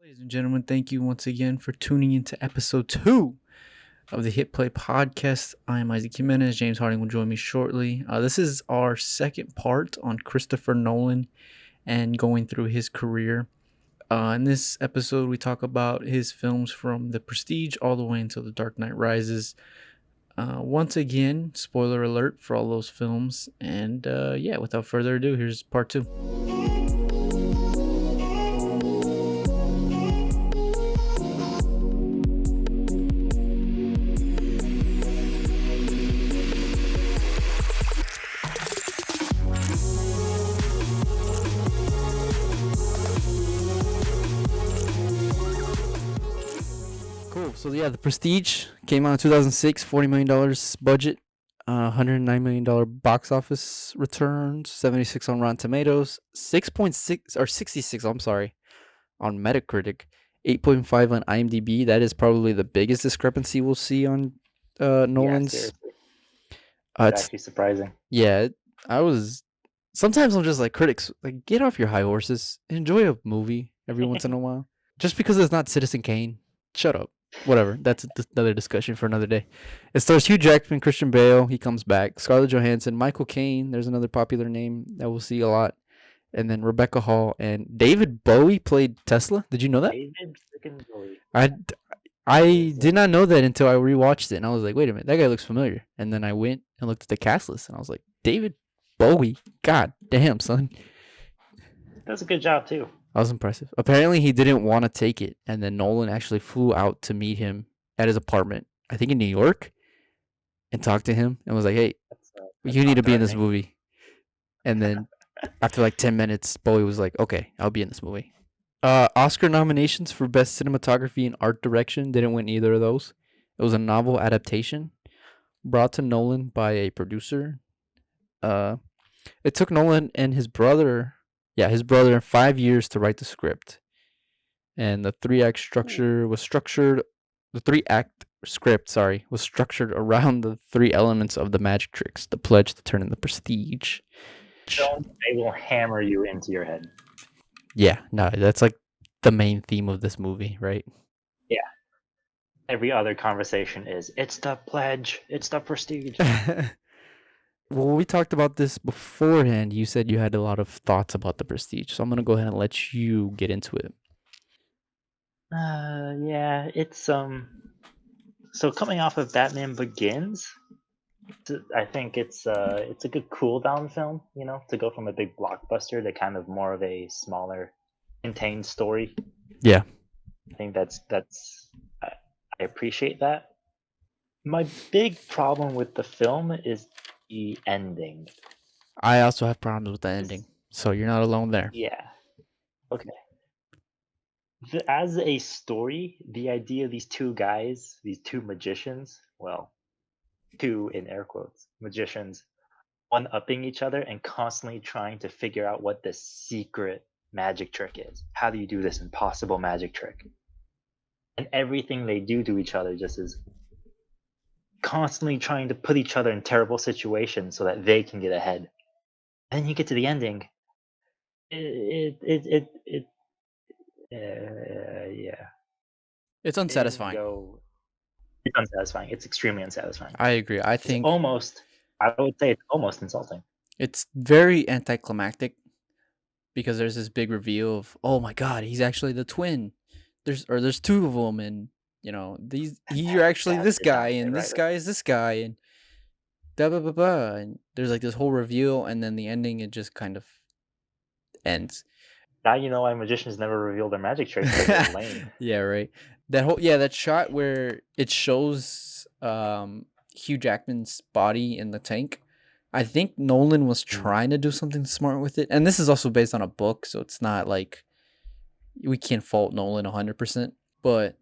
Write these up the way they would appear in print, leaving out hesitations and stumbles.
Ladies and gentlemen, thank you once again for tuning into episode 2 of the Hit Play podcast. I am Isaac Jimenez. James Harding will join me shortly. This is our second part on Christopher Nolan and going through his career. In this episode, we talk about his films from The Prestige all the way until The Dark Knight Rises. Once again, spoiler alert for all those films. And without further ado, here's part 2. So The Prestige came out in 2006, $40 million budget, $109 million box office returns, 76 on Rotten Tomatoes, 6.6 or 66, I'm sorry, on Metacritic, 8.5 on IMDb. That is probably the biggest discrepancy we'll see on Nolan's. Yeah, seriously. It's actually surprising. Yeah, sometimes I'm just like, critics, like, get off your high horses, enjoy a movie every once in a while. Just because it's not Citizen Kane, shut up. Whatever, that's another discussion for another day. It stars Hugh Jackman, Christian Bale, he comes back, Scarlett Johansson, Michael Caine, there's another popular name that we'll see a lot, and then Rebecca Hall, and David Bowie played Tesla. Did you know that? David freaking Bowie. I did not know that until I rewatched it, and I was like, wait a minute, that guy looks familiar. And then I went and looked at the cast list, and I was like, David Bowie, god damn, son. Does a good job too. That was impressive. Apparently, he didn't want to take it, and then Nolan actually flew out to meet him at his apartment, I think in New York, and talked to him and was like, hey, you need to be in this movie. And then after like 10 minutes, Bowie was like, okay, I'll be in this movie. Oscar nominations for Best Cinematography and Art Direction, didn't win either of those. It was a novel adaptation brought to Nolan by a producer. It took Nolan and his brother 5 years to write the script. And the 3-act structure was structured, the 3-act script, was structured around the 3 elements of the magic tricks: the pledge, the turn, and the prestige. They will hammer you into your head. Yeah, no, that's like the main theme of this movie, right? Yeah. Every other conversation is, it's the pledge, it's the prestige. Well, we talked about this beforehand. You said you had a lot of thoughts about the prestige, so I'm going to go ahead and let you get into it. Yeah, it's so coming off of Batman Begins, I think it's a good cool down film, to go from a big blockbuster to kind of more of a smaller contained story. Yeah. I think that's I appreciate that. My big problem with the film is the ending. I also have problems with the ending, so you're not alone there. Yeah. Okay. As a story, the idea of these two guys, these two magicians, well, two in air quotes, magicians, one-upping each other and constantly trying to figure out what the secret magic trick is. How do you do this impossible magic trick? And everything they do to each other just is constantly trying to put each other in terrible situations so that they can get ahead. And then you get to the ending. Yeah. It's unsatisfying. It's unsatisfying. It's extremely unsatisfying. I agree. I would say it's almost insulting. It's very anticlimactic because there's this big reveal of, oh my god, he's actually the twin. There's two of them, and you're actually this guy, and this guy is this guy, and blah blah blah blah. And there's like this whole reveal, and then the ending, it just kind of ends. Now you know why magicians never reveal their magic tricks. They're lame. Yeah, right. That shot where it shows Hugh Jackman's body in the tank. I think Nolan was trying to do something smart with it, and this is also based on a book, so it's not like we can't fault Nolan 100%. But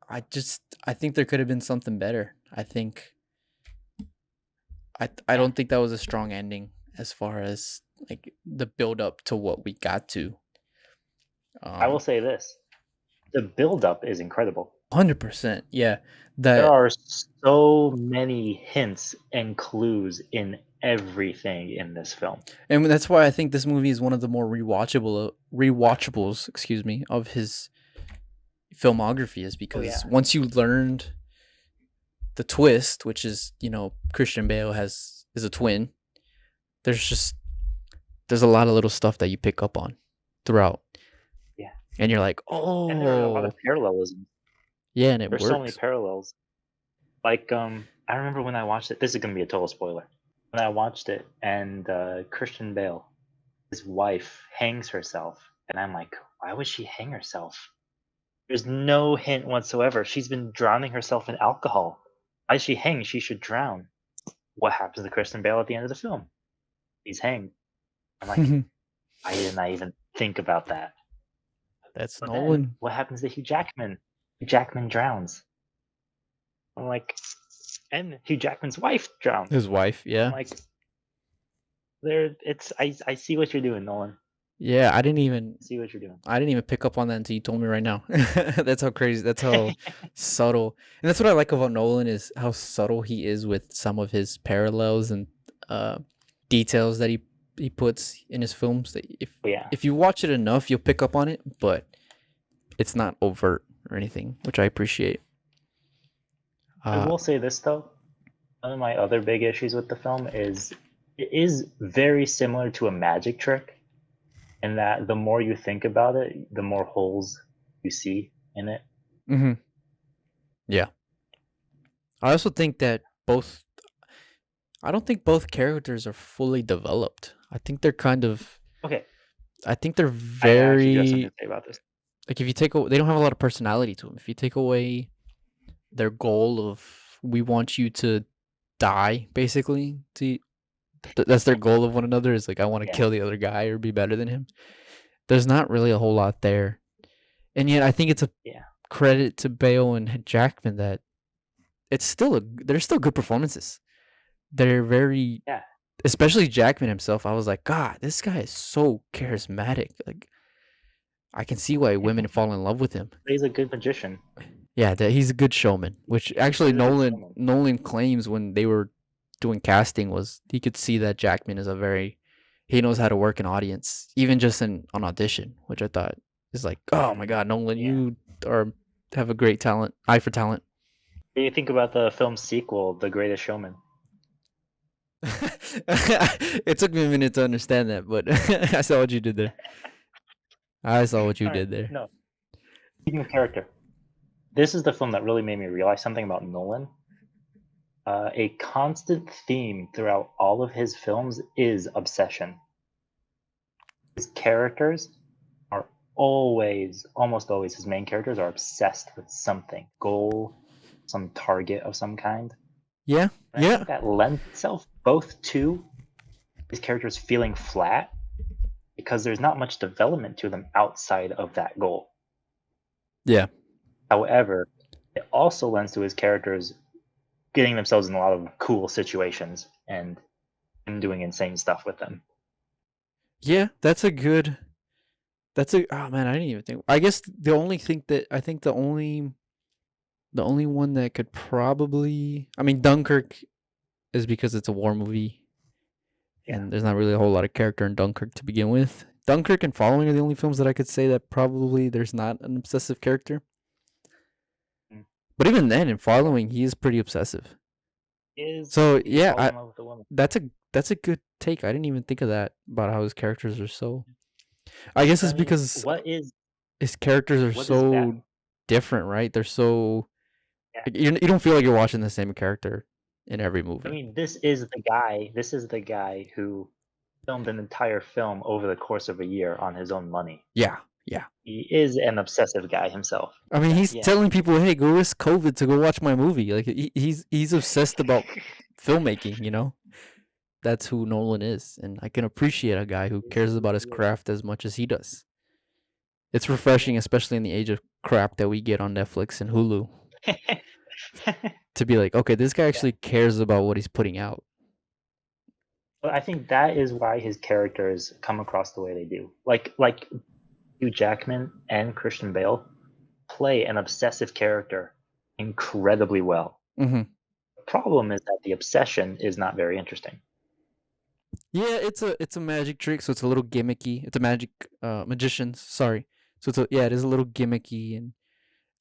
I think there could have been something better. I don't think that was a strong ending as far as like the build up to what we got to. I will say this: the build up is incredible. 100%, yeah. There are so many hints and clues in everything in this film, and that's why I think this movie is one of the more rewatchables, of his filmography is Oh because yeah. once you learned the twist, which is Christian Bale is a twin, there's a lot of little stuff that you pick up on throughout, Yeah. and you're like, And there are a lot of oh, parallelisms. yeah, and it There's so many works. parallels. Like, I remember when I watched it. This is gonna be a total spoiler. When I watched it, and Christian Bale, his wife, hangs herself, and I'm like, why would she hang herself? There's no hint whatsoever. She's been drowning herself in alcohol. Why is she hanged? She should drown. What happens to Christian Bale at the end of the film? He's hanged. I'm like, why didn't I even think about that? That's But then, Nolan. what happens to Hugh Jackman? Hugh Jackman drowns. I'm like, and Hugh Jackman's wife drowns. His wife, I'm yeah. like, there. It's I see what you're doing, Nolan. Yeah, I see what you're doing. I didn't even pick up on that until you told me right now. That's how crazy. That's how subtle. And that's what I like about Nolan is how subtle he is with some of his parallels and uh, details that he puts in his films. That Yeah. if you watch it enough, you'll pick up on it, but it's not overt or anything, which I appreciate. I will say this though. One of my other big issues with the film is it is very similar to a magic trick, in that the more you think about it, the more holes you see in it. Mm-hmm. Yeah. I also think that both. I don't think both characters are fully developed. I think they're kind of. Okay, I think they're I actually do have something very to say about this. like if you take they don't have a lot of personality to them. If you take away their goal of we want you to die, basically, that's their goal of one another is like I want to Yeah, kill the other guy or be better than him. There's not really a whole lot there, and yet I think it's a yeah, credit to Bale and Jackman that they're still good performances. They're very, yeah. especially Jackman himself. I was like, God, this guy is so charismatic. Like I can see why women fall in love with him. He's a good magician. Yeah, that he's a good showman. Which He's a actually really good Nolan showman. Nolan claims when they were doing casting was he could see that Jackman is he knows how to work an audience, even just in on audition, which I thought is like, oh my God, Nolan, Yeah. you are have a great eye for talent. What do you think about the film sequel, The Greatest Showman? It took me a minute to understand that, but I saw what you did there. I saw what you All right, did there. no. Speaking of character, this is the film that really made me realize something about Nolan. A constant theme throughout all of his films is obsession. His characters are almost always, his main characters are obsessed with something, goal, some target of some kind. Yeah, And I yeah, think that lends itself both to his characters feeling flat because there's not much development to them outside of that goal. yeah. However, it also lends to his characters getting themselves in a lot of cool situations and doing insane stuff with them. Yeah, that's a good. That's a oh man, I didn't even think. I guess the only thing that I think the only one that could probably I mean Dunkirk is because it's a war movie Yeah. and there's not really a whole lot of character in Dunkirk to begin with. Dunkirk and Following are the only films that I could say that probably there's not an obsessive character. Mm. But even then in Following he is pretty obsessive. Is So he yeah, falls in love with a woman? that's a good take. I didn't even think of that about how his characters are so I guess I it's mean, because his characters are what is that? so different, right? They're so Yeah. like, you don't feel like you're watching the same character in every I movie. mean, this is the guy. This is the guy who filmed an entire film over the course of a year on his own money. Yeah, yeah. He is an obsessive guy himself. I mean, he's Yeah. telling people, "Hey, go risk COVID to go watch my movie." Like he's obsessed about filmmaking. That's who Nolan is, and I can appreciate a guy who cares about his craft as much as he does. It's refreshing, especially in the age of crap that we get on Netflix and Hulu, to be like, okay, this guy actually cares about what he's putting out. But I think that is why his characters come across the way they do. Like Hugh Jackman and Christian Bale play an obsessive character incredibly well. Mm-hmm. The problem is that the obsession is not very interesting. Yeah, it's a magic trick, so it's a little gimmicky. It's a magician's, sorry. So it is a little gimmicky, and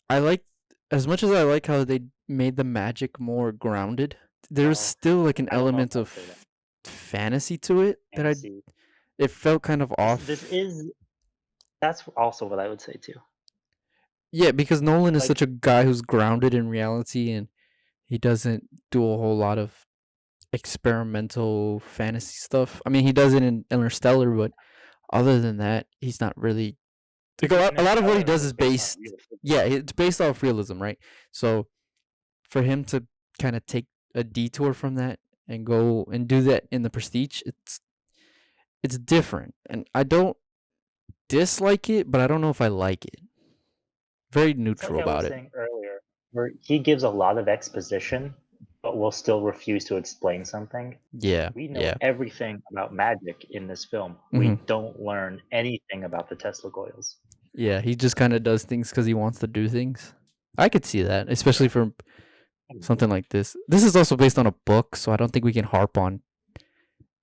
I like as much as I like how they made the magic more grounded. There was Well, still like an I don't know if element I of would say that. fantasy to it that I Fantasy. it felt kind of This off. is that's also what I would say too. Yeah, because Nolan is Like such a guy who's grounded in reality and he doesn't do a whole lot of experimental fantasy stuff. I mean, he does it in Interstellar, but other than that, he's not really like even a lot of what he Interstellar does was is based on based. real physics. Yeah, it's based off realism, right? So for him to kind of take a detour from that and go and do that in the Prestige, it's different, and I don't dislike it, but I don't know if I like it. Very It's like neutral I was about it. saying earlier, where he gives a lot of exposition, but will still refuse to explain something. Yeah, We know yeah. everything about magic in this film. We Hmm. don't learn anything about the Tesla coils. Yeah, he just kind of does things because he wants to do things. I could see that, especially Yeah. for something like this. This is also based on a book, so I don't think we can harp on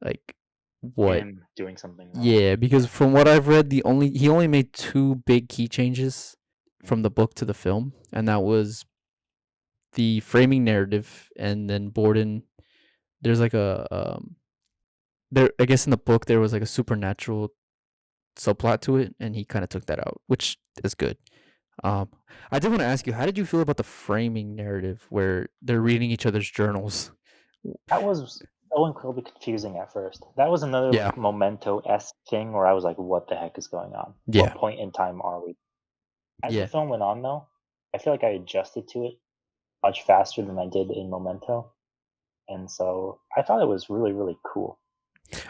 like what. Him doing something wrong. Yeah, because Yeah. from what I've read, the only he only made two big key changes from Mm. the book to the film, and that was the framing narrative, and then Borden. There's like a there. I guess in the book there was like a supernatural subplot to it, and he kind of took that out, which is good. Um, I did want to ask you, how did you feel about the framing narrative where they're reading each other's journals? That was so incredibly confusing at first. That was another Yeah, like Memento-esque thing where I was like, what the heck is going on? yeah, What point in time are we? As the yeah. film went on though, I feel like I adjusted to it much faster than I did in Memento. And so I thought it was really, really cool.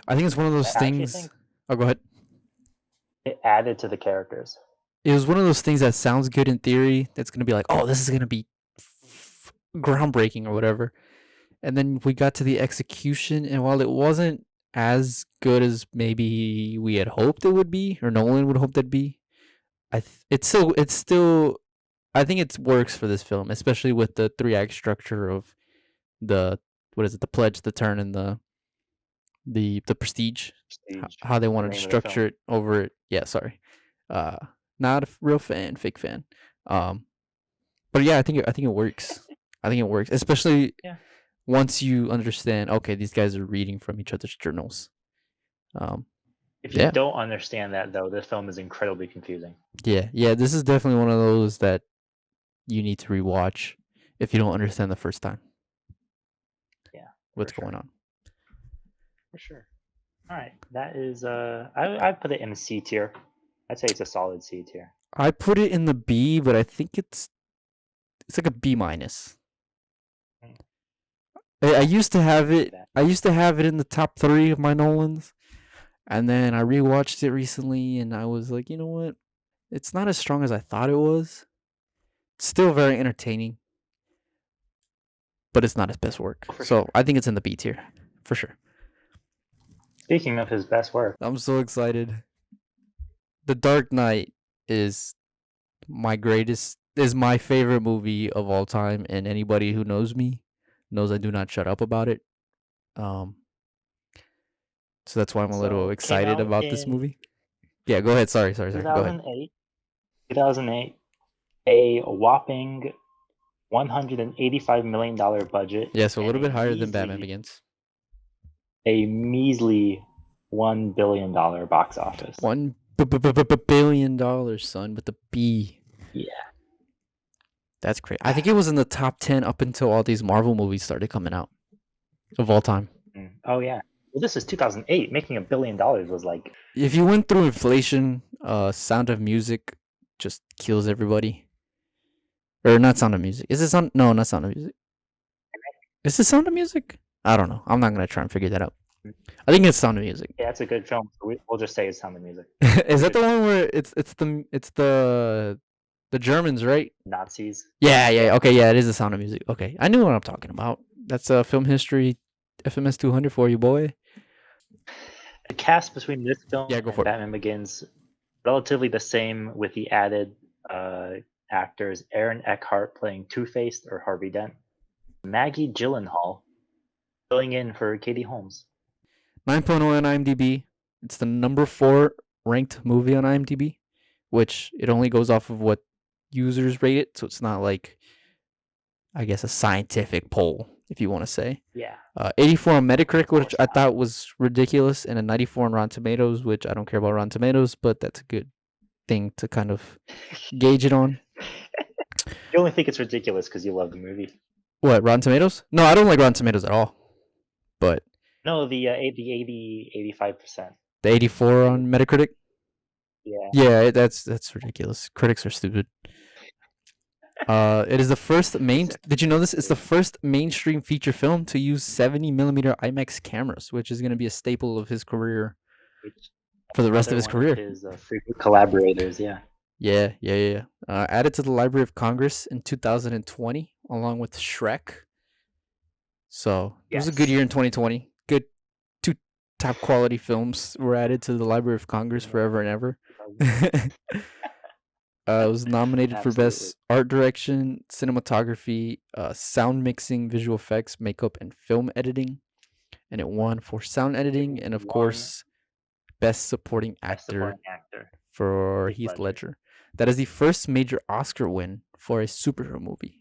I think it's one of I those actually things. think Oh, go ahead. it added to the characters. It was one of those things that sounds good in theory. That's gonna be like, oh, this is gonna be groundbreaking or whatever. And then we got to the execution, and while it wasn't as good as maybe we had hoped it would be, or Nolan would hope it'd be, it's still I think it works for this film, especially with the three act structure of the what is it, the pledge, the turn, and the prestige. Prestige, How they the wanted to name of the film. structure it over it. Yeah, sorry, uh, not a real fan, fake fan. Um, but yeah, I think it works. I think it works, especially Yeah. once you understand. Okay, these guys are reading from each other's journals. Um, If you yeah, don't understand that though, this film is incredibly confusing. yeah. This is definitely one of those that you need to rewatch if you don't understand the first time Yeah, for what's sure. going on. For sure. All right, that is I put it in C tier. I'd say it's a solid C tier. I put it in the B, but I think it's like a B minus. Mm, I yeah, used to have I see it. that. I used to have it in the top 3 of my Nolans, and then I rewatched it recently, and I was like, you know what? It's not as strong as I thought it was. It's still very entertaining, but it's not his best work. Oh, for So sure. I think it's in the B tier for sure. Speaking of his best work, I'm so excited. The Dark Knight is is my favorite movie of all time, and anybody who knows me knows I do not shut up about it. Um, so that's why I'm a little so came excited out about this in movie. Yeah, go ahead. Sorry. Go ahead. 2008. 2008, a whopping $185 million budget Yeah, so a and little bit higher than Batman Begins. a measly $1 billion box office. $1 billion, son, with the B. Yeah. That's crazy. I think it was in the top 10 up until all these Marvel movies started coming out of all time. Oh yeah. Well, this is 2008. Making $1 billion was like If you went through inflation, Sound of Music just kills everybody. Or not Sound of Music. Is it Sound? No, not Sound of Music. Is it Sound of Music? I don't know. I'm not gonna try and figure that out. I think it's Sound of Music. yeah, it's a good film. So we'll just say it's Sound of Music. Is that the one where it's the Germans, right? Nazis. Yeah. Okay, yeah, it is the Sound of Music. Okay, I knew what I'm talking about. That's film history, FMS 200 for you, boy. The cast between this film Yeah, go and for it. Batman Begins relatively the same, with the added actors Aaron Eckhart playing Two-Face or Harvey Dent, Maggie Gyllenhaal filling in for Katie Holmes. 9.0 on IMDb. It's the number 4 ranked movie on IMDb, which it only goes off of what users rate it, so it's not like, I guess, a scientific poll, if you want to say. Yeah. 84 on Metacritic, which course I not. thought was ridiculous, and a 94 on Rotten Tomatoes, which I don't care about Rotten Tomatoes, but that's a good thing to kind of gauge it on. You only think it's ridiculous because you love the movie. What, Rotten Tomatoes? No, I don't like Rotten Tomatoes at all. But No, the 85%. the 84 on Metacritic? Yeah. Yeah, that's ridiculous. Critics are stupid. It is the first Did you know this? It's the first mainstream feature film to use 70mm IMAX cameras, which is going to be a staple of his career for the rest of his career. His frequent collaborators, yeah. Yeah. Added to the Library of Congress in 2020, along with Shrek. So it was a good year in 2020. Good, 2 top quality films were added to the Library of Congress forever and ever. It was nominated for Best Art Direction, Cinematography, Sound Mixing, Visual Effects, Makeup, and Film Editing. And it won for Sound Editing and, of course, Best Supporting Actor for Heath Ledger. That is the first major Oscar win for a superhero movie.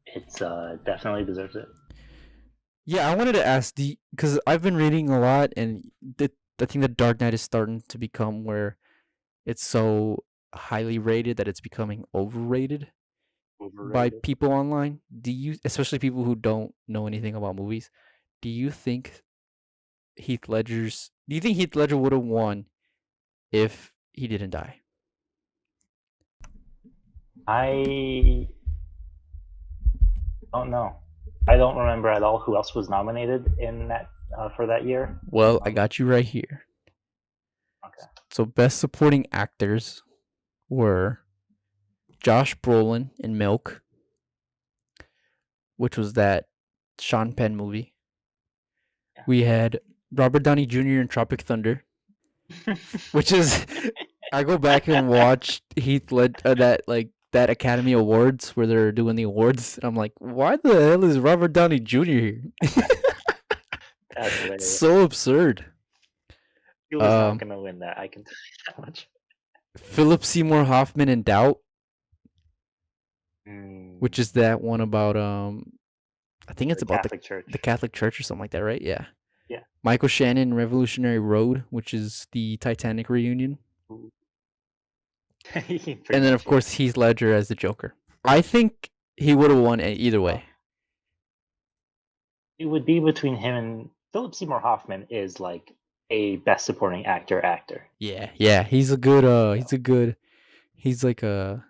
It's definitely deserves it. Yeah, I wanted to ask, because I've been reading a lot, and I think the Dark Knight is starting to become where it's so highly rated that it's becoming overrated by people online. Especially people who don't know anything about movies, do you think Heath Ledger would have won if he didn't die? I don't know. I don't remember at all who else was nominated in that for that year. Well, I got you right here. Okay. So Best Supporting Actors were Josh Brolin in Milk, which was that Sean Penn movie. Yeah. We had Robert Downey Jr. in Tropic Thunder, which is, I go back and watch Heath Ledger, that Academy Awards where they're doing the awards, and I'm like, why the hell is Robert Downey Jr. here? That's hilarious. So absurd. He was not gonna win that. I can tell you that much. Philip Seymour Hoffman in Doubt, which is that one about I think it's about the Catholic Church or something like that, right? Yeah. Yeah. Michael Shannon in Revolutionary Road, which is the Titanic reunion. And then, of course, Heath Ledger as the Joker. I think he would have won either way. It would be between him and Philip Seymour Hoffman is like a Best Supporting Actor. Yeah. He's like a.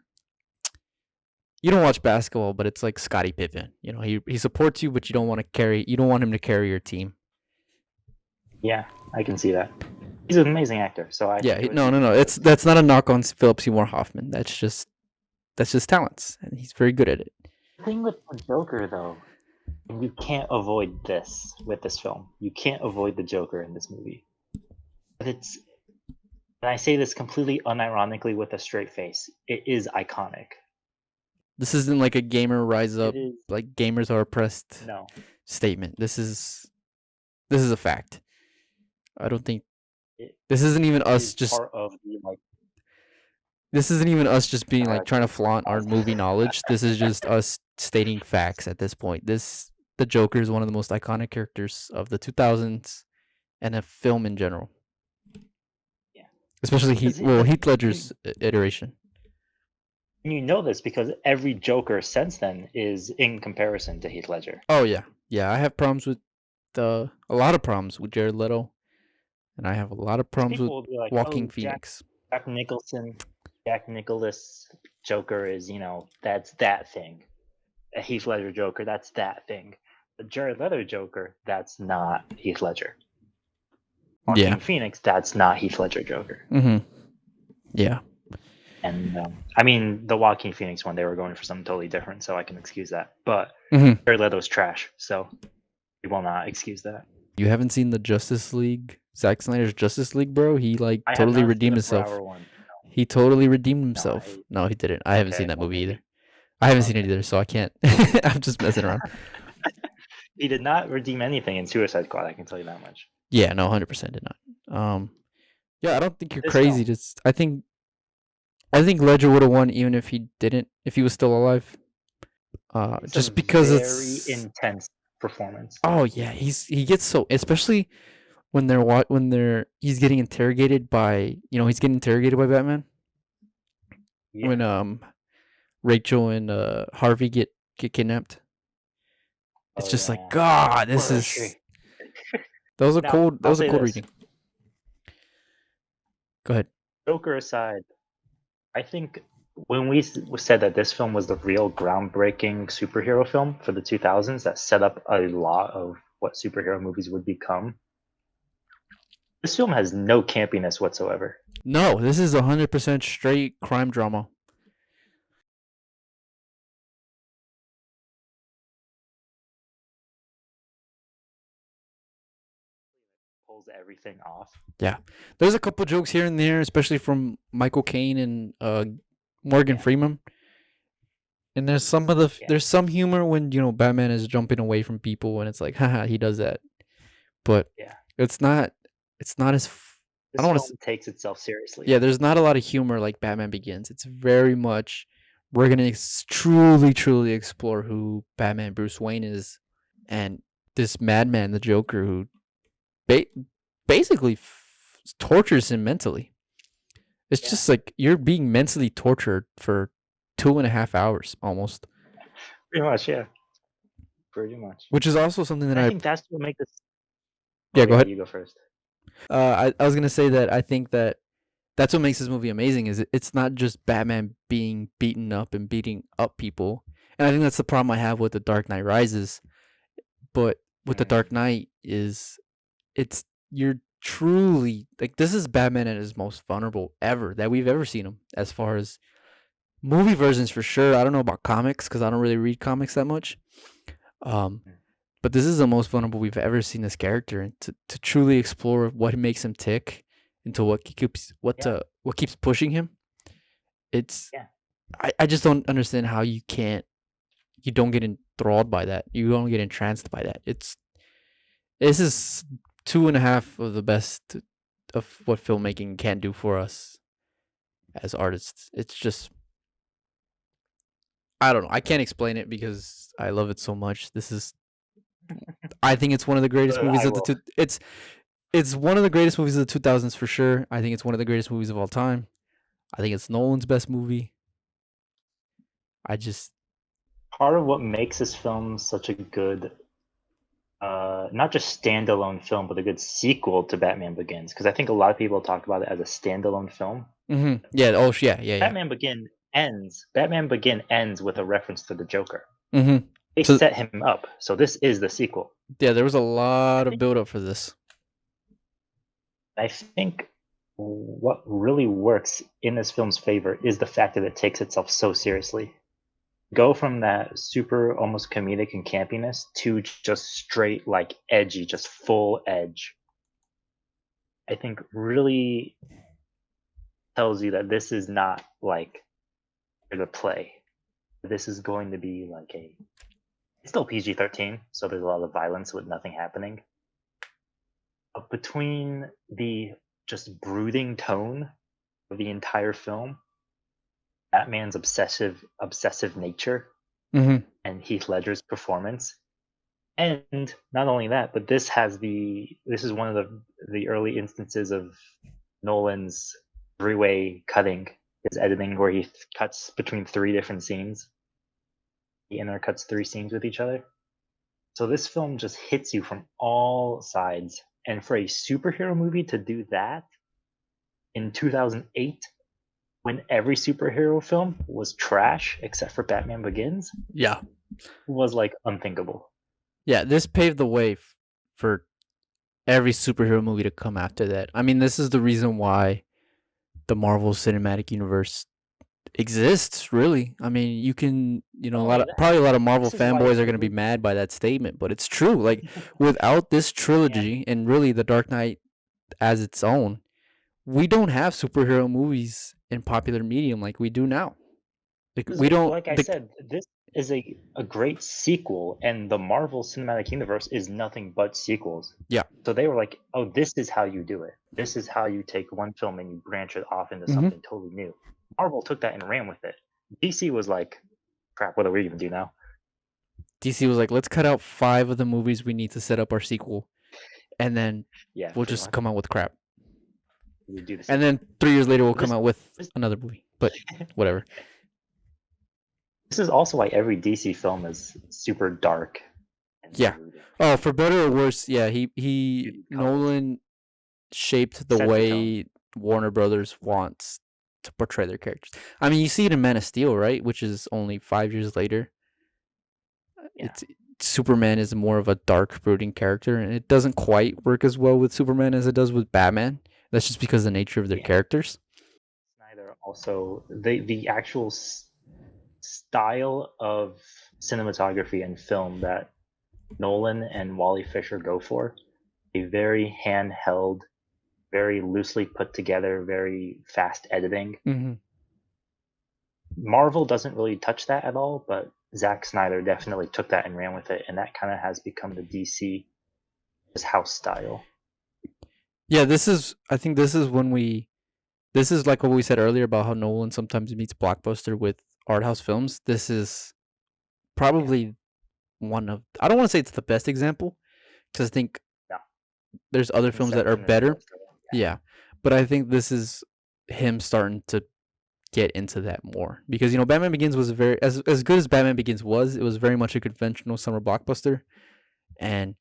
You don't watch basketball, but it's like Scottie Pippen. You know, he supports you, but you don't want him to carry your team. Yeah, I can see that. He's an amazing actor. So no. That's not a knock on Philip Seymour Hoffman. That's just talents, and he's very good at it. The thing with the Joker, though, you can't avoid this with this film. You can't avoid the Joker in this movie. But and I say this completely unironically with a straight face, it is iconic. This isn't like a gamer rise up, like gamers are oppressed statement. This is a fact. I don't think this isn't even us just part of the, this isn't even us just being like trying to flaunt our movie knowledge. This is just us stating facts at this point. The Joker is one of the most iconic characters of the 2000s and a film in general. Yeah. Especially Heath Ledger's iteration. You know this because every Joker since then is in comparison to Heath Ledger. Oh yeah. I have problems with a lot of problems with Jared Leto, and I have a lot of problems with Joaquin Phoenix. Jack Nicklaus Joker is, that's that thing. A Heath Ledger Joker, that's that thing. The Jared Leto Joker, that's not Heath Ledger. Joaquin Phoenix, that's not Heath Ledger Joker. Mm-hmm. Yeah. And I mean, the Joaquin Phoenix one, they were going for something totally different, so I can excuse that. But Jared Leto's trash, so we will not excuse that. You haven't seen the Justice League, Zack Snyder's Justice League, bro? He totally redeemed himself. He totally redeemed himself. No, he didn't. I haven't seen that movie either. I haven't seen it either, so I can't. I'm just messing around. He did not redeem anything in Suicide Squad, I can tell you that much. Yeah, no, 100% did not. Yeah, I don't think you're crazy. I think I think Ledger would have won even if he was still alive. It's a Just because very it's intense performance. oh yeah, he gets so, especially he's getting interrogated by, he's getting interrogated by Batman Yeah. when Rachel and Harvey get kidnapped. It's Oh just like, yeah. God, Where is she? Now, that I'll was a say cold this. reading. Go ahead. Joker aside, I think when we said that this film was the real groundbreaking superhero film for the 2000s that set up a lot of what superhero movies would become, this film has no campiness whatsoever. No, this is 100% straight crime drama. Pulls everything off. Yeah, there's a couple jokes here and there, especially from Michael Caine and Morgan Yeah. Freeman. And there's some humor when Batman is jumping away from people and it's like, haha, he does that. But Yeah. it's not as I This don't want film to. takes itself seriously. Yeah, there's not a lot of humor like Batman Begins. It's very much we're gonna truly explore who Batman Bruce Wayne is, and this madman, the Joker, who ba- basically tortures him mentally. It's Yeah. just like you're being mentally tortured for 2.5 hours almost, Pretty much, yeah. Pretty much. which is also something that And I I. think that's what makes this. Oh Yeah, go yeah, ahead. you go first. I was gonna say that I think that that's what makes this movie amazing is it's not just Batman being beaten up and beating up people. And I think that's the problem I have with The Dark Knight Rises. But with The Mm. Dark Knight is it's you're truly like this is Batman at his most vulnerable ever that we've ever seen him as far as movie versions for sure. I don't know about comics because I don't really read comics that much. Um, but this is the most vulnerable we've ever seen this character, and to truly explore what makes him tick, into Yeah. what keeps pushing him. It's Yeah. I just don't understand how you don't get enthralled by that. You don't get entranced by that. This is 2.5 of the best of what filmmaking can do for us as artists. It's just I don't know. I can't explain it because I love it so much. I think it's one of the greatest movies I of the will. two. It's one of the greatest movies of the 2000s for sure. I think it's one of the greatest movies of all time. I think it's Nolan's best movie. I just Part of what makes this film such a good, not just standalone film, but a good sequel to Batman Begins, because I think a lot of people talk about it as a standalone film. yeah. Oh yeah. Batman Begin ends with a reference to the Joker. Mm-hmm. They So set him up, so this is the sequel. yeah, there was a I lot of think. build up for this. I think what really works in this film's favor is the fact that it takes itself so seriously. Go from that super almost comedic and campiness to just straight like edgy, just full edge. I think really tells you that this is not like the play. This is going to be like it's still PG-13, so there's a lot of violence with nothing happening. But between the just brooding tone of the entire film, Batman's obsessive nature, Mm-hmm. and Heath Ledger's performance, and not only that, but this is one of the early instances of Nolan's three-way cutting, his editing, where he cuts between three different scenes. He intercuts three scenes with each other. So this film just hits you from all sides. And for a superhero movie to do that in 2008, when every superhero film was trash except for Batman Begins, Yeah. was like unthinkable. Yeah, this paved the way for every superhero movie to come after that. I mean, this is the reason why the Marvel Cinematic Universe exists, really. I mean, you can, Not only that, probably a lot of Marvel this is why fanboys are going to be mad by that statement, but it's true. Like without this yeah, trilogy and really The Dark Knight as its own, we don't have superhero movies in popular medium like we do now. Like we don't like I said, this is a great sequel, and the Marvel Cinematic Universe is nothing but sequels. yeah. So they were like, "Oh, this is how you do it. This is how you take one film and you branch it off into Mhm. something totally new." Marvel took that and ran with it. DC was like, crap, what do we even do now? DC was like, let's cut out 5 of the movies we need to set up our sequel, and then Yeah, we'll pretty just much. come out with crap. We do the And sequel. then 3 years later, we'll This- come out with this- another movie. But whatever. This is also why every DC film is super dark. And Yeah. brooding. Oh, for better or worse, yeah. Dude, Nolan shaped the Set the way Warner Brothers wants to portray their characters. I mean, you see it in Man of Steel, right? Which is only 5 years later. Yeah. It's Superman is more of a dark, brooding character, and it doesn't quite work as well with Superman as it does with Batman. That's just because of the nature of their characters. Snyder also the actual style of cinematography and film that Nolan and Wally Fisher go for, a very handheld, very loosely put together, very fast editing. Mm-hmm. Marvel doesn't really touch that at all, but Zack Snyder definitely took that and ran with it, and that kind of has become the DC house style. Yeah, I think this is like what we said earlier about how Nolan sometimes meets blockbuster with art house films. This is probably one of, I don't want to say it's the best example, because I think there's other films that are better. Yeah, but I think this is him starting to get into that more, because Batman Begins was as good as Batman Begins was. It was very much a conventional summer blockbuster, and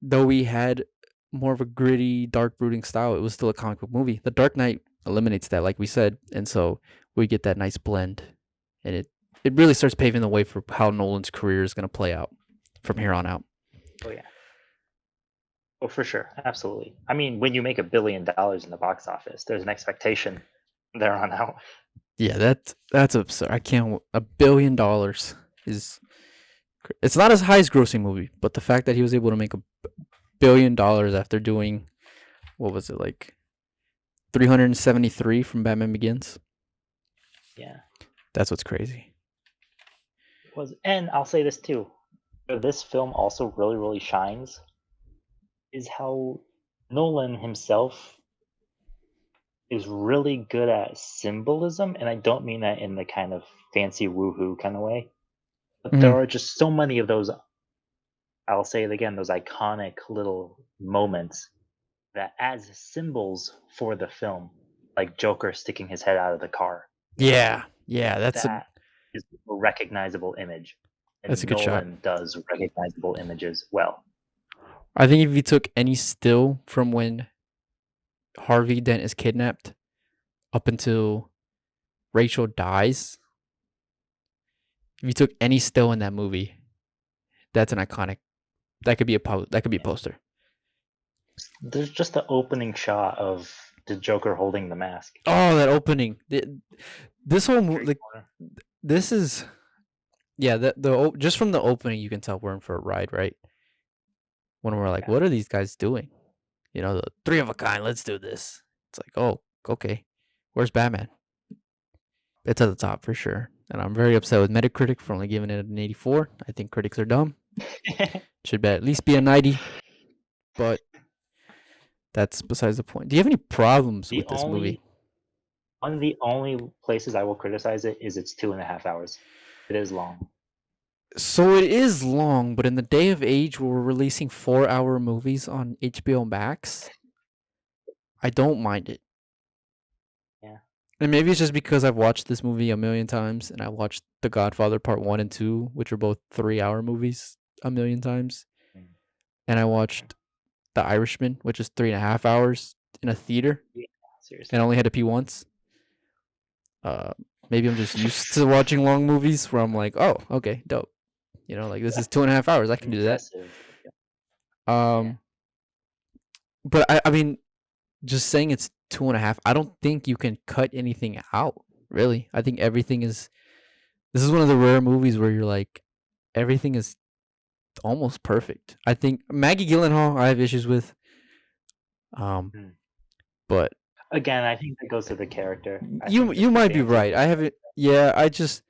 though we had more of a gritty, dark, brooding style, it was still a comic book movie. The Dark Knight eliminates that, like we said, and so we get that nice blend, and it really starts paving the way for how Nolan's career is going to play out from here on out. Oh yeah. Oh, for sure, absolutely. I mean, when you make $1 billion in the box office, there's an expectation there on out. Yeah, that's absurd. I can't. $1 billion is. It's not as high as grossing movie, but the fact that he was able to make $1 billion after doing, what was it, like 373 from Batman Begins? Yeah, that's what's crazy. And I'll say this too, where this film also really, really shines is how Nolan himself is really good at symbolism, and I don't mean that in the kind of fancy woohoo kind of way, but there are just so many of those, I'll say it again, those iconic little moments that as symbols for the film, like Joker sticking his head out of the car. Yeah, is a recognizable image. And that's a good Nolan shot. does recognizable images well. I think if you took any still from when Harvey Dent is kidnapped up until Rachel dies, if you took any still in that movie, that's an iconic. That could be a poster. There's just the opening shot of the Joker holding the mask. Oh, that opening! This whole movie, this is, yeah. The just from the opening, you can tell we're in for a ride, right? When we're like, what are these guys doing? The 3 of a kind. Let's do this. It's like, oh, okay. Where's Batman? It's at the top for sure. And I'm very upset with Metacritic for only giving it an 84. I think critics are dumb. Should at least be a 90. But that's besides the point. Do you have any problems with this movie? One of the only places I will criticize it is it's 2.5 hours. It is long. So it is long, but in the day of age where we're releasing 4-hour movies on HBO Max, I don't mind it. Yeah. And maybe it's just because I've watched this movie a million times, and I watched The Godfather Part 1 and 2, which are both 3-hour movies, a million times. And I watched The Irishman, which is 3.5 hours in a theater. Yeah, seriously. And I only had to pee once. Maybe I'm just used to watching long movies where I'm like, oh, okay, dope. Like this is 2.5 hours. I can do that. But I mean, just saying it's 2.5, I don't think you can cut anything out, really. I think everything is, this is one of the rare movies where you're like, everything is almost perfect. I think Maggie Gyllenhaal, I have issues with. But again, I think that goes to the character. You might be right. I haven't. Yeah, I just,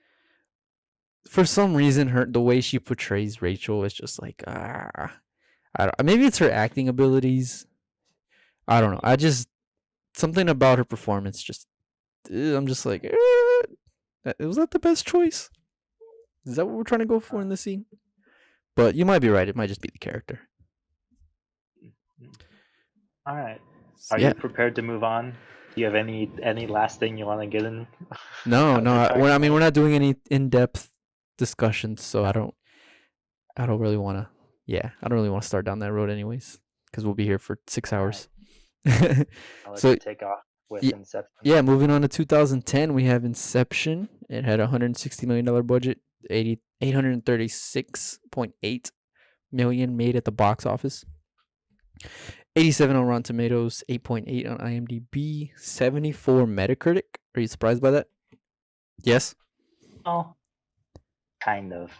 for some reason, the way she portrays Rachel is just like, I don't. Maybe it's her acting abilities. I don't know. I just, something about her performance just I'm just like, was that the best choice? Is that what we're trying to go for in this scene? But you might be right. It might just be the character. All right. Are Yeah. you prepared to move on? Do you have any last thing you want to get in? No. Dark We're not doing any in-depth discussions, so I don't really want to. Yeah, I don't really want to start down that road, anyways, because we'll be here for 6 hours. I'll let So you take off with Inception. yeah, moving on to 2010, we have Inception. It had a $160 million budget, 836.8 million made at the box office. 87 on Rotten Tomatoes, 8.8 on IMDb, 74 Metacritic. Are you surprised by that? Yes. Oh, kind of.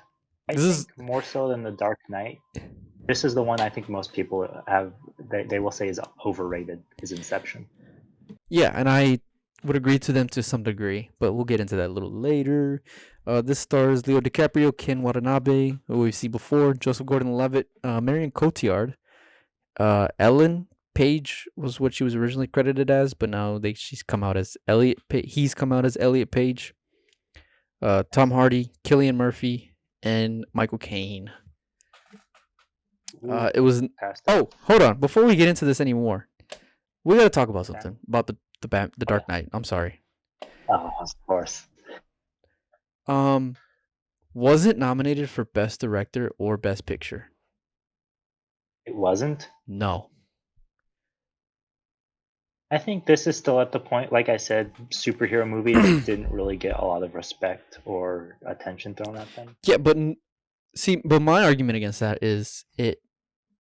I This think more so than The Dark Knight. This is the one I think most people have. They will say is overrated. Is Inception. Yeah, and I would agree to them to some degree, but we'll get into that a little later. This stars Leo DiCaprio, Ken Watanabe, who we've seen before, Joseph Gordon-Levitt, Marion Cotillard. Ellen Page was what she was originally credited as, but now she's come out as Elliot. He's come out as Elliot Page. Tom Hardy, Cillian Murphy, and Michael Caine. It was. Oh, hold on! Before we get into this anymore, we gotta talk about something about the Dark Knight. I'm sorry. Oh, of course. Was it nominated for Best Director or Best Picture? It wasn't? No. I think this is still at the point, like I said, superhero movies didn't really get a lot of respect or attention thrown at them. Yeah, but my argument against that is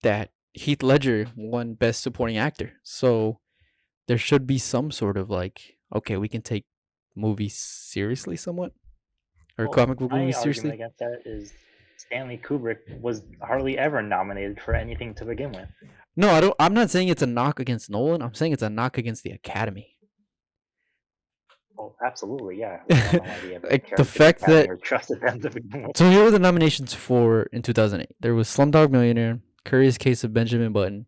that Heath Ledger won Best Supporting Actor. So there should be some sort of like, okay, we can take movies seriously somewhat. Or comic book movies seriously. My argument against that is Stanley Kubrick was hardly ever nominated for anything to begin with. No, I'm not saying it's a knock against Nolan. I'm saying it's a knock against the Academy. Oh, absolutely, yeah. I don't know why he ever like the fact that trusted them to begin with. So here were the nominations for in 2008. There was Slumdog Millionaire, Curious Case of Benjamin Button,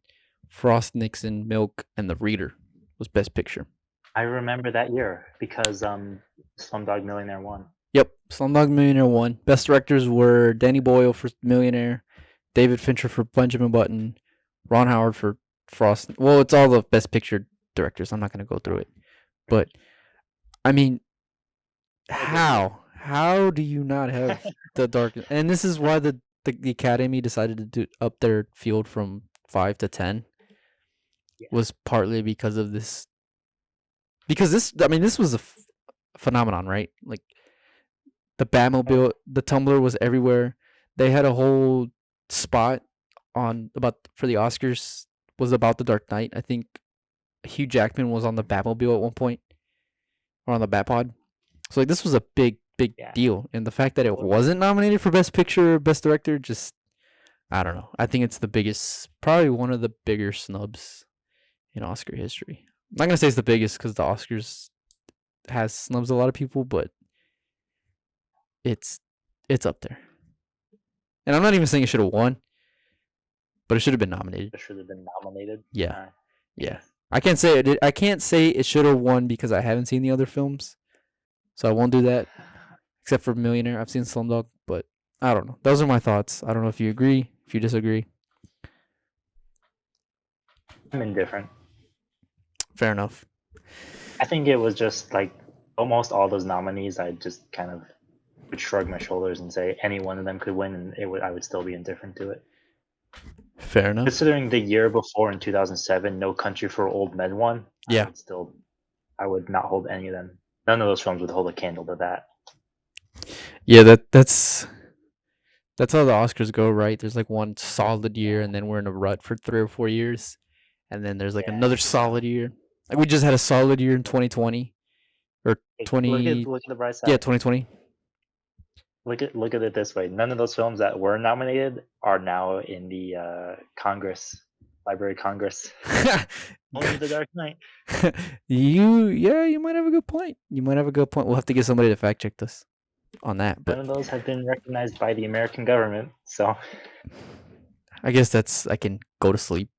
Frost Nixon, Milk, and The Reader was Best Picture. I remember that year because Slumdog Millionaire won. Yep, Slumdog Millionaire won. Best directors were Danny Boyle for Millionaire, David Fincher for Benjamin Button, Ron Howard for Frost. Well, it's all the Best Picture directors. I'm not going to go through it. But, I mean, how? How do you not have the Dark... And this is why the Academy decided to up their field from 5 to 10. Yeah. Was partly because of this. Because this was a phenomenon, right? Like, the Batmobile, the Tumblr was everywhere. They had a whole spot for the Oscars was about the Dark Knight. I think Hugh Jackman was on the Batmobile at one point, or on the Batpod. So like this was a big deal, and the fact that it wasn't nominated for Best Picture or Best Director, just I don't know. I think it's the biggest, probably one of the bigger snubs in Oscar history. I'm not gonna say it's the biggest because the Oscars has snubs a lot of people, but it's up there. And I'm not even saying it should have won, but it should have been nominated. It should have been nominated. Yeah, yeah. I can't say it should have won because I haven't seen the other films, so I won't do that. Except for Millionaire, I've seen Slumdog, but I don't know. Those are my thoughts. I don't know if you agree, if you disagree. I'm indifferent. Fair enough. I think it was just like almost all those nominees. I just kind of would shrug my shoulders and say any one of them could win, and I would still be indifferent to it. Fair enough. Considering the year before in 2007, No Country for Old Men won. Yeah. I would not hold any of them. None of those films would hold a candle to that. Yeah, that's how the Oscars go, right? There's like one solid year, and then we're in a rut for 3 or 4 years, and then there's like another solid year. Like we just had a solid year in 2020, or 20. Look at the bright side. Yeah, 2020. Look at it this way. None of those films that were nominated are now in the Library of Congress. Only The Dark Knight. You might have a good point. We'll have to get somebody to fact check this on that. But none of those have been recognized by the American government, so I guess I can go to sleep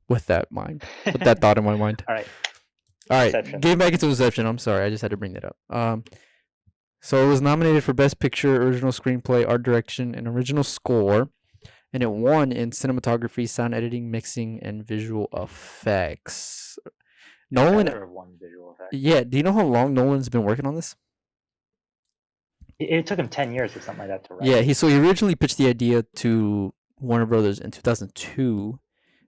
with that thought in my mind. All right. All right, Inception. getting back into Inception. I'm sorry, I just had to bring that up. So it was nominated for Best Picture, Original Screenplay, Art Direction, and Original Score, and it won in cinematography, sound editing, mixing, and visual effects. Nolan, Better one visual effect. yeah. Do you know how long Nolan's been working on this? It took him 10 years or something like that to write. Yeah, he originally pitched the idea to Warner Brothers in 2002,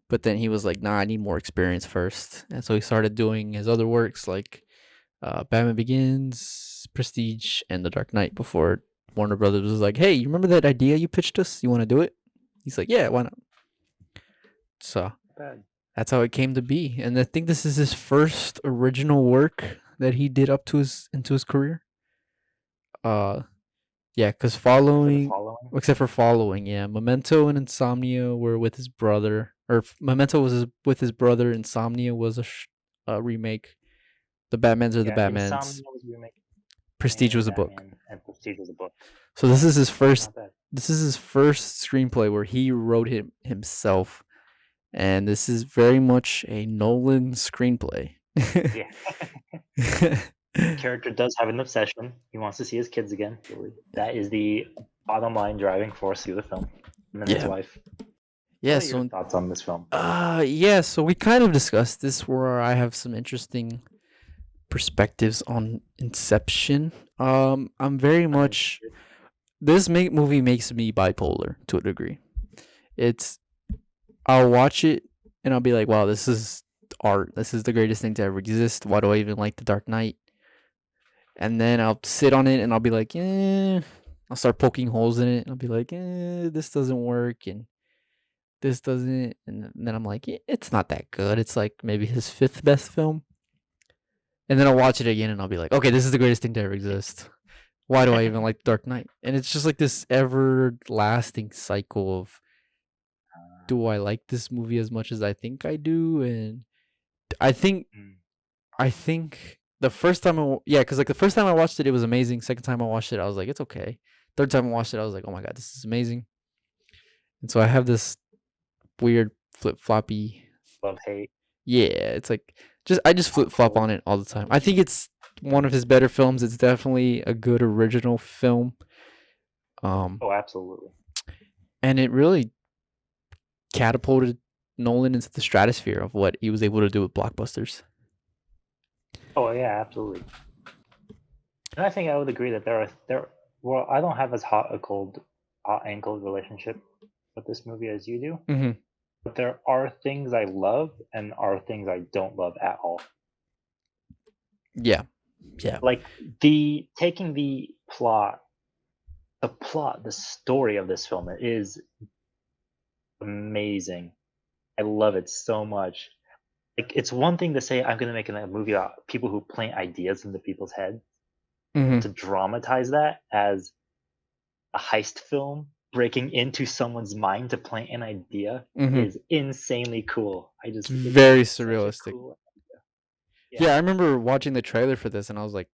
but then he was like, "Nah, I need more experience first," and so he started doing his other works like Batman Begins, Prestige, and The Dark Knight before Warner Brothers was like, "Hey, you remember that idea you pitched us? You want to do it?" He's like, "Yeah, why not?" So Bad. that's how it came to be, and I think this is his first original work that he did up to his into his career. Yeah, because following, Following. except for following, yeah, Memento and Insomnia were with his brother, or Memento was with his brother. Insomnia was a remake. The Batmans are the Batmans. Insomnia was remake. Prestige was a book. Batman and Prestige was a book. So this is his first. Not bad. This is his first screenplay where he wrote it himself, and this is very much a Nolan screenplay. Yeah. Character does have an obsession. He wants to see his kids again. That is the bottom line driving force through the film. And then his wife. Yeah. What are So your thoughts on this film? yeah. So we kind of discussed this, where I have some interesting perspectives on Inception. I'm very much. This movie makes me bipolar to a degree. I'll watch it and I'll be like, wow, this is art. This is the greatest thing to ever exist. Why do I even like The Dark Knight? And then I'll sit on it and I'll be like, I'll start poking holes in it. And I'll be like, this doesn't work and this doesn't. And then I'm like, it's not that good. It's like maybe his fifth best film. And then I'll watch it again and I'll be like, okay, this is the greatest thing to ever exist. Why do I even like Dark Knight? And it's just like this everlasting cycle of, do I like this movie as much as I think I do? And I think the first time because like the first time I watched it, it was amazing. Second time I watched it, I was like, it's okay. Third time I watched it, I was like, oh my god, this is amazing. And so I have this weird flip-floppy love hate. Yeah, it's like I just flip-flop on it all the time. I think it's one of his better films. It's definitely a good original film. Oh, absolutely. And it really catapulted Nolan into the stratosphere of what he was able to do with blockbusters. Oh yeah, absolutely. And I think I would agree that well, I don't have as hot and cold relationship with this movie as you do. Mm-hmm. But there are things I love and are things I don't love at all. Yeah. Like taking the story of this film is amazing. I love it so much. Like, it's one thing to say I'm gonna make a movie about people who plant ideas into people's heads. Mm-hmm. To dramatize that as a heist film, breaking into someone's mind to plant an idea is insanely cool. It's very surrealistic. Cool yeah, I remember watching the trailer for this and I was like,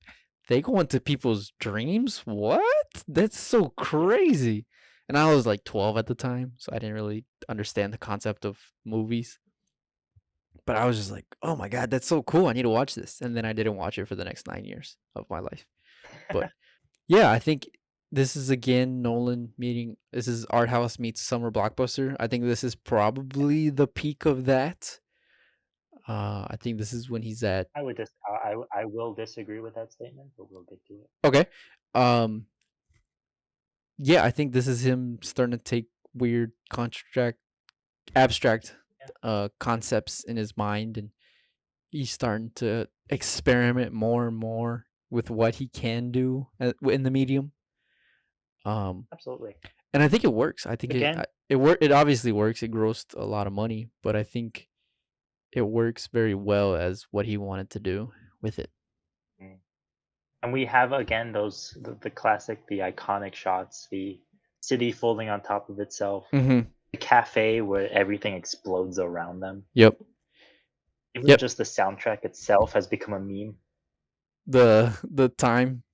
they go into people's dreams? What? That's so crazy. And I was like 12 at the time, so I didn't really understand the concept of movies. But I was just like, oh my god, that's so cool. I need to watch this. And then I didn't watch it for the next 9 years of my life. But yeah, I think this is again Nolan this is art house meets summer blockbuster. I think this is probably the peak of that. I think this is when he's at. I will disagree with that statement, but we'll get to it. Okay. Yeah, I think this is him starting to take weird abstract concepts in his mind, and he's starting to experiment more and more with what he can do in the medium. Absolutely. And I think it works. I think it obviously works. It grossed a lot of money, but I think it works very well as what he wanted to do with it. And we have again the classic, the iconic shots, the city folding on top of itself, the cafe where everything explodes around them. Yep. Even just the soundtrack itself has become a meme. The time.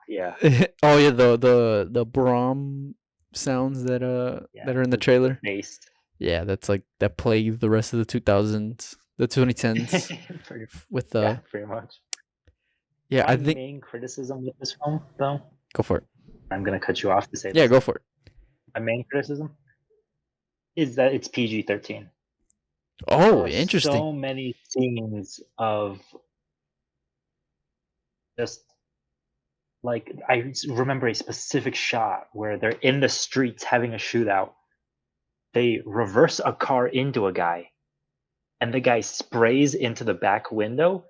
Yeah. Oh yeah, the Brahm sounds that are in the trailer. Bass. Yeah, that's like that plagued the rest of the 2000s. the 2010s Pretty- with yeah, the pretty much. yeah. My I think main criticism with this film, though, go for it. I'm gonna cut you off to say Yeah, this. go for it. My main criticism is that it's PG-13. There Oh, are interesting. so many scenes of just like I remember a specific shot where they're in the streets having a shootout. They reverse a car into a guy, and the guy sprays into the back window,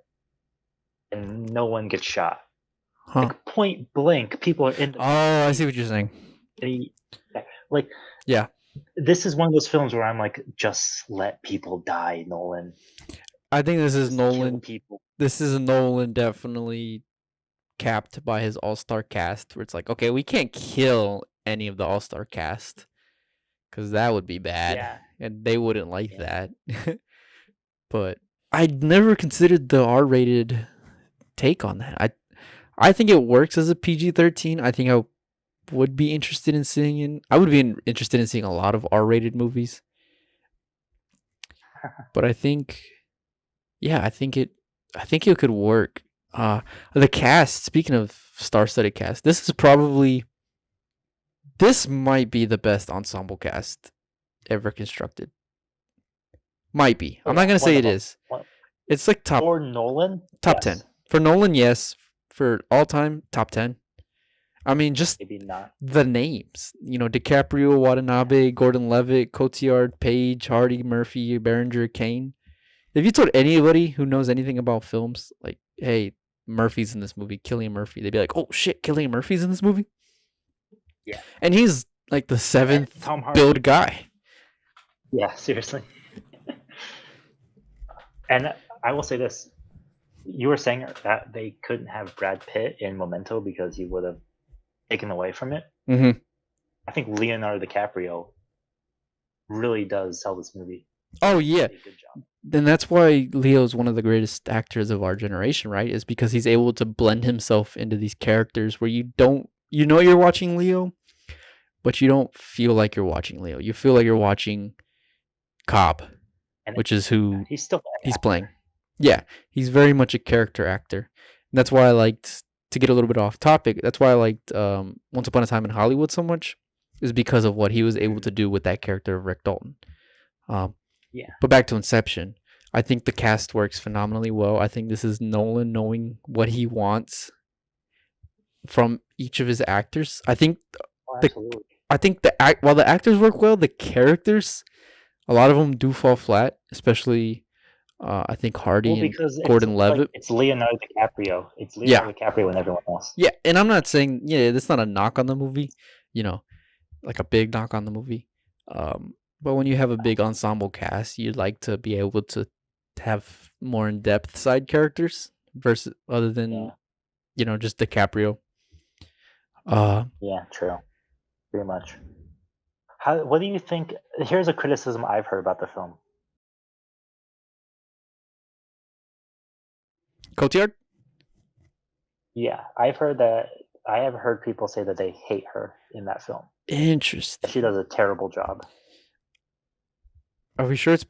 and no one gets shot. Huh? Like point blank, people are in the Oh, I see street. what you're saying. And like Yeah, this is one of those films where I'm like, just let people die, Nolan. I think this is Just kill Nolan. people. This is Nolan definitely capped by his all-star cast, where it's like, okay, we can't kill any of the all-star cast because that would be bad, Yeah, and they wouldn't like yeah. that. But I'd never considered the R-rated take on that. I think it works as a PG-13. I think I would be interested in seeing. I would be interested in seeing a lot of R-rated movies. But I think, yeah, I think it could work. The cast. Speaking of star-studded cast, this might be the best ensemble cast ever constructed. Might be. I'm not gonna say it is. It's like For Nolan, top yes. 10 for Nolan. Yes, for all time, top 10. I mean, just Maybe not. the names. DiCaprio, Watanabe, Gordon Levitt, Cotillard, Page, Hardy, Murphy, Berenger, Kane. If you told anybody who knows anything about films, like, hey, Murphy's in this movie, Cillian Murphy, they'd be like, oh shit, Cillian Murphy's in this movie? Yeah. And he's like the seventh Tom Hardy. build guy. Yeah, seriously. And I will say this. You were saying that they couldn't have Brad Pitt in Memento because he would have taken away from it. Mm-hmm. I think Leonardo DiCaprio really does sell this movie. Oh, yeah. A good job. Then that's why Leo's one of the greatest actors of our generation, right? Is because he's able to blend himself into these characters where you're watching Leo, but you don't feel like you're watching Leo. You feel like you're watching Cobb, which is who he's playing. Yeah, he's very much a character actor. And that's why I liked, to get a little bit off topic, that's why I liked Once Upon a Time in Hollywood so much, is because of what he was able to do with that character of Rick Dalton. Yeah. But back to Inception, I think the cast works phenomenally well. I think this is Nolan knowing what he wants from each of his actors. I think absolutely. While the actors work well, the characters, a lot of them do fall flat, especially I think Hardy and Gordon Levitt. It's Leonardo DiCaprio. It's Leonardo DiCaprio and everyone else. Yeah, and I'm not saying, that's not a knock on the movie, like a big knock on the movie. But when you have a big ensemble cast, you'd like to be able to have more in-depth side characters versus other than, just DiCaprio. Yeah, true. Pretty much. What do you think? Here's a criticism I've heard about the film. Cotillard? Yeah, I have heard people say that they hate her in that film. Interesting. She does a terrible job. Are we sure it's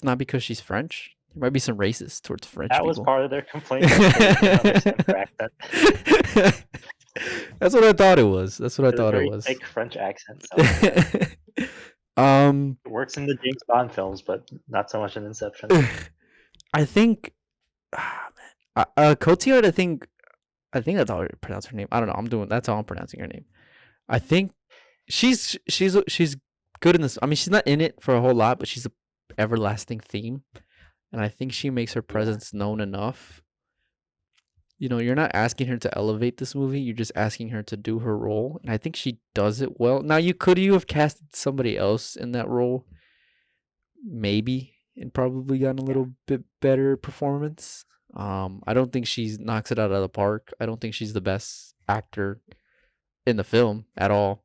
not because she's French? There might be some racist towards French people. That was part of their complaint. Accent. That's what I thought it was. Thick French accent. It works in the James Bond films, but not so much in Inception. I think, Cotillard. I think that's how I pronounce her name. I don't know. That's how I'm pronouncing her name. I think she's good in this. I mean, she's not in it for a whole lot, but she's an everlasting theme, and I think she makes her presence known enough. You're not asking her to elevate this movie. You're just asking her to do her role, and I think she does it well. Now, you have casted somebody else in that role, maybe, and probably gotten a little bit better performance. I don't think she knocks it out of the park. I don't think she's the best actor in the film at all.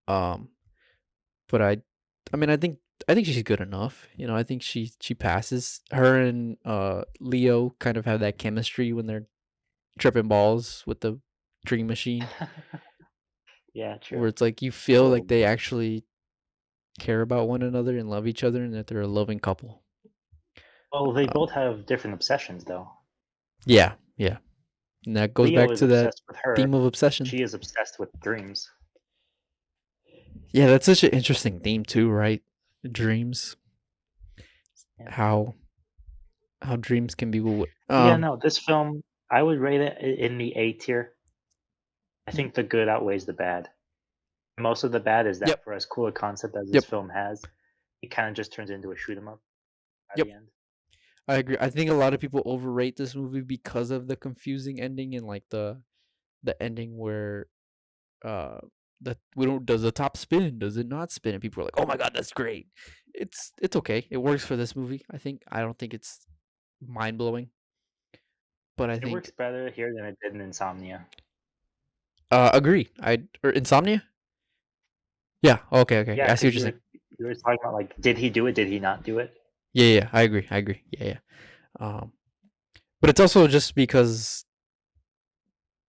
But I think she's good enough. I think she passes. Her and Leo kind of have that chemistry when they're tripping balls with the dream machine. Yeah, true. Where it's like you feel like they actually care about one another and love each other, and that they're a loving couple. Well, they both have different obsessions, though. Yeah, yeah. And that goes Leo back is to that obsessed with her. theme of obsession. She is obsessed with dreams. Yeah, that's such an interesting theme too, right? Dreams. Yeah. How dreams can be Yeah, no, this film, I would rate it in the A tier. I think the good outweighs the bad. Most of the bad is yep, that for as cool a concept as this yep, film has, it kind of just turns into a shoot 'em up by yep. the end. I agree. I think a lot of people overrate this movie because of the confusing ending and like the ending where uh that we don't does the top spin, does it not spin? And people are like, "Oh my god, that's great." It's okay. It works for this movie. I don't think it's mind-blowing, but I It works think better here than it did in Insomnia. agree. I or Insomnia? Yeah, okay, okay. Yeah, I see what because you're saying. you were talking about like, did he do it? Did he not do it? Yeah, yeah, I agree. I agree. Yeah, yeah. Um but it's also just because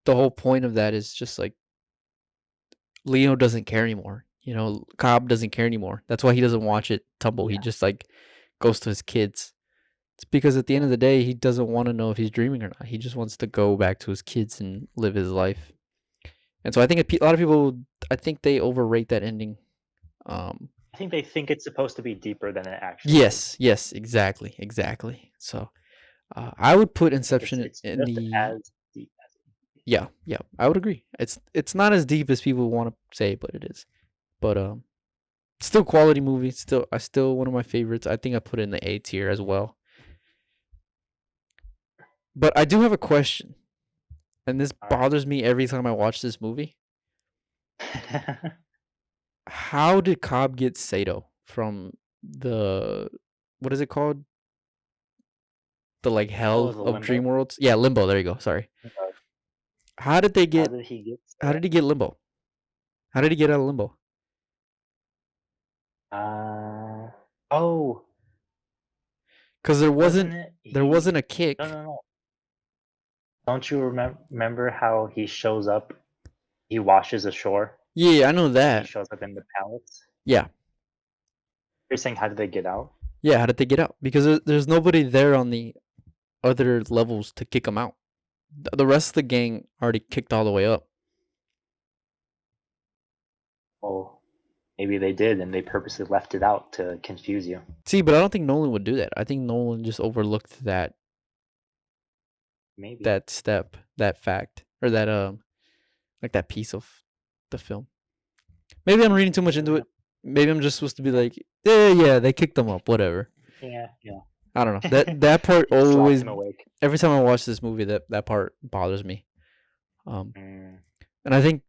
the whole point of that is just like Leo doesn't care anymore. You know, Cobb doesn't care anymore. That's why he doesn't watch it tumble. He Yeah, just like goes to his kids. It's because at the end yeah. of the day, he doesn't want to know if he's dreaming or not. He just wants to go back to his kids and live his life. And so I think a lot of people, I think they overrate that ending. Um, I think they think it's supposed to be deeper than it actually is. yes, yes, exactly, exactly. So I would put Inception It's in just the as deep as it. yeah, yeah. I would agree. It's not as deep as people want to say, but it is. But still quality movie. Still one of my favorites. I think I put it in the A tier as well. But I do have a question, and this All right. bothers me every time I watch this movie. How did Cobb get Sato from the what is it called? The like Oh, hell the of dream limbo. worlds? Yeah, limbo. There you go. Sorry. Uh, How did they How get? did he get How set did he get limbo? How did he get out of limbo? up? Oh, Because wasn't it there he? wasn't a No, kick. no, no. Don't you remember how he shows up? He washes ashore Yeah, I know and he that. shows up in the palace. Yeah, You're saying how did they get out? yeah. How did they get out? Because there's nobody there on the other levels to kick him out. The rest of the gang already kicked all the way up. Oh, maybe they did, and they purposely left it out to confuse you. See, but I don't think Nolan would do that. I think Nolan just overlooked Maybe. that step, that fact, or that like that piece of the film. Maybe I'm reading too much into it. Maybe I'm just supposed to be like, yeah, yeah, they kicked them up, whatever. Yeah, yeah. I don't know. That part He slapped always him awake. every time I watch this movie that part bothers me. Um Mm, and I think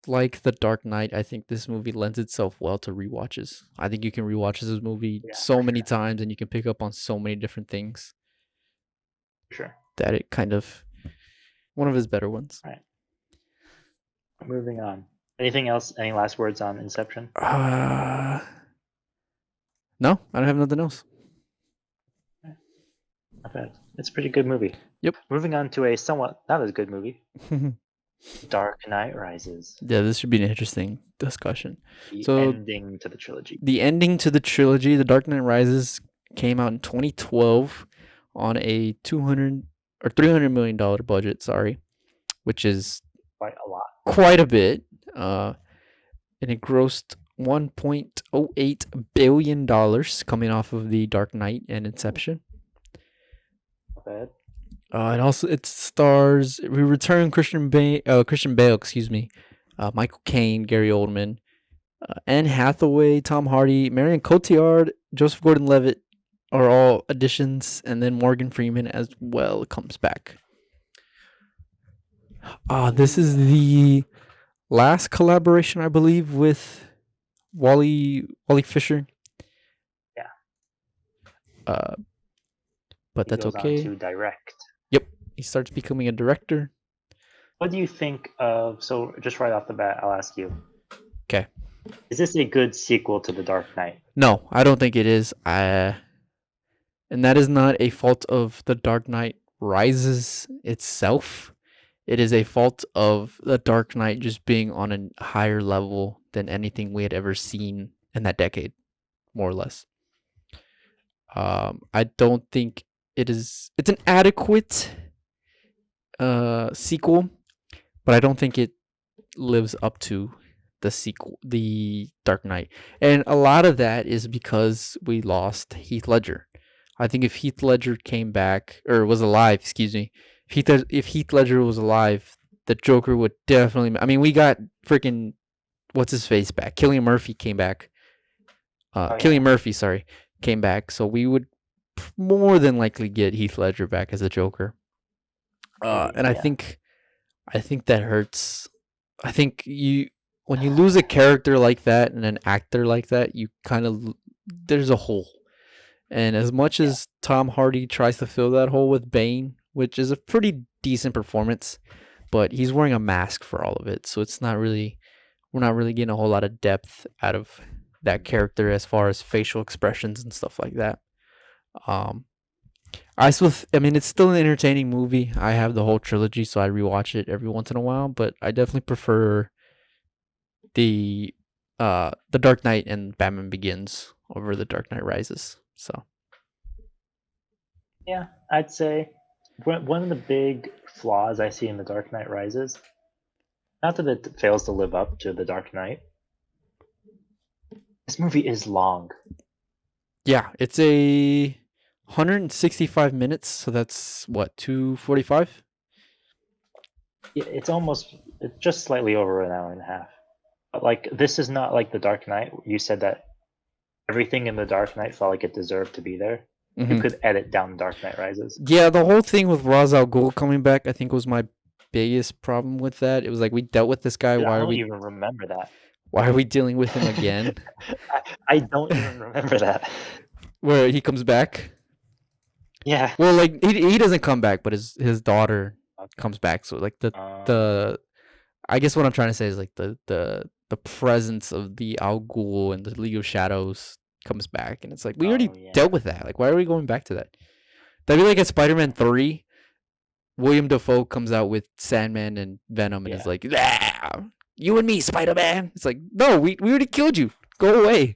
like The Dark Knight, I think this movie lends itself well to rewatches. I think you can rewatch this movie yeah, so for many sure. times and you can pick up on so many different things For sure. that it kind of one of his better ones. All right. Moving on. Anything else? Any last words on Inception? No, I don't have nothing else. Not bad. It's a pretty good movie. Yep. Moving on to a somewhat not as good movie. Dark Knight Rises. Yeah, this should be an interesting discussion. The So ending to the trilogy. the ending to the trilogy, The Dark Knight Rises, came out in 2012 on a 200 or $300 million budget. Sorry, which is Quite a lot. quite a bit. And it grossed $1.08 billion coming off of The Dark Knight and Inception. Not bad. And also it stars we return Christian Bale, excuse me, Michael Caine, Gary Oldman, Anne Hathaway, Tom Hardy, Marion Cotillard, Joseph Gordon-Levitt are all additions, and then Morgan Freeman as well comes back. This is the last collaboration, I believe, with Wally Fisher. Yeah. But He that's goes on okay. to direct. Yep, he starts becoming a director. What do you think of? So, just right off the bat, I'll ask you: Okay. is this a good sequel to The Dark Knight? No, I don't think it is. And that is not a fault of The Dark Knight Rises itself. It is a fault of The Dark Knight just being on a higher level than anything we had ever seen in that decade, more or less. I don't think it's an adequate sequel, but I don't think it lives up to the sequel, the Dark Knight. And a lot of that is because we lost Heath Ledger. I think if Heath Ledger came back or was alive, excuse me, if Heath Ledger was alive, the Joker would definitely. I mean, we got freaking what's his face back. Cillian Murphy came back. Oh yeah, Cillian Murphy, sorry, came back. So we would more than likely get Heath Ledger back as a Joker. maybe. And Yeah. I think that hurts. I think when you lose a character like that and an actor like that, you kind of there's a hole. And as much Yeah. as Tom Hardy tries to fill that hole with Bane, which is a pretty decent performance, but he's wearing a mask for all of it, so we're not really getting a whole lot of depth out of that character as far as facial expressions and stuff like that. Um, I mean, it's still an entertaining movie. I have the whole trilogy, so I rewatch it every once in a while. But I definitely prefer the the Dark Knight and Batman Begins over the Dark Knight Rises. So Yeah, I'd say one of the big flaws I see in The Dark Knight Rises, not that it fails to live up to The Dark Knight, this movie is long. yeah, it's a 165 minutes. So that's what 245. It's almost it's just slightly over an hour and a half. But like this is not like The Dark Knight. You said that everything in The Dark Knight felt like it deserved to be there. You could edit down Dark Knight Rises. Yeah, the whole thing with Ra's al Ghul coming back, I think, was my biggest problem with that. It was like we dealt with this guy. Dude, I don't even remember that. Why are we dealing with him again? I don't even remember that. Where he comes back? Yeah. Well, like he doesn't come back, but his daughter Okay. comes back. So like the I guess what I'm trying to say is like the presence of the Al Ghul and the League of Shadows comes back, and it's like we already dealt with that. Like, why are we going back to that? That'd be like at Spider-Man 3, William Dafoe comes out with Sandman and Venom, and is like, "Ah, you and me, Spider-Man." It's like, no, we already killed you. Go away.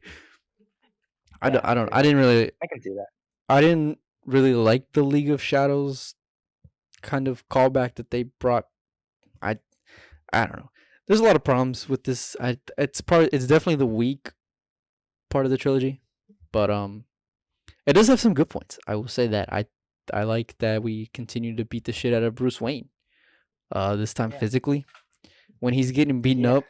I didn't really. I can see that. I didn't really like the League of Shadows kind of callback that they brought. I don't know. There's a lot of problems with this. It's definitely the weak part of the trilogy, but it does have some good points. I will say that I like that we continue to beat the shit out of Bruce Wayne. This time physically, when he's getting beaten up,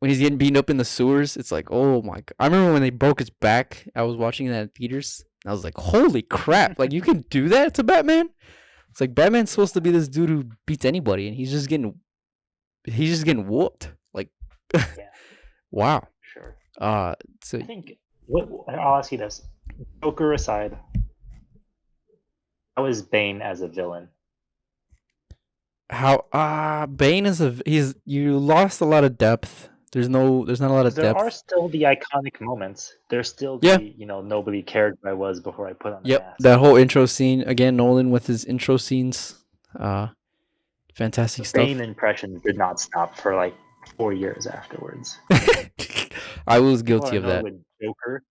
in the sewers, it's like, oh my god! I remember when they broke his back. I was watching that in theaters. I was like, holy crap! Like you can do that to Batman? It's like Batman's supposed to be this dude who beats anybody, and he's just getting whooped. Like, wow. Sure. So I think I'll ask you this: Joker aside, how is Bane as a villain? how Bane is you lost a lot of depth. There's not a lot of There depth. are still the iconic moments. There's still the nobody cared who I was before I put on the mask. That whole intro scene again. Nolan with his intro scenes, fantastic stuff. Bane impressions did not stop for like 4 years afterwards. I was guilty of that. With Joker,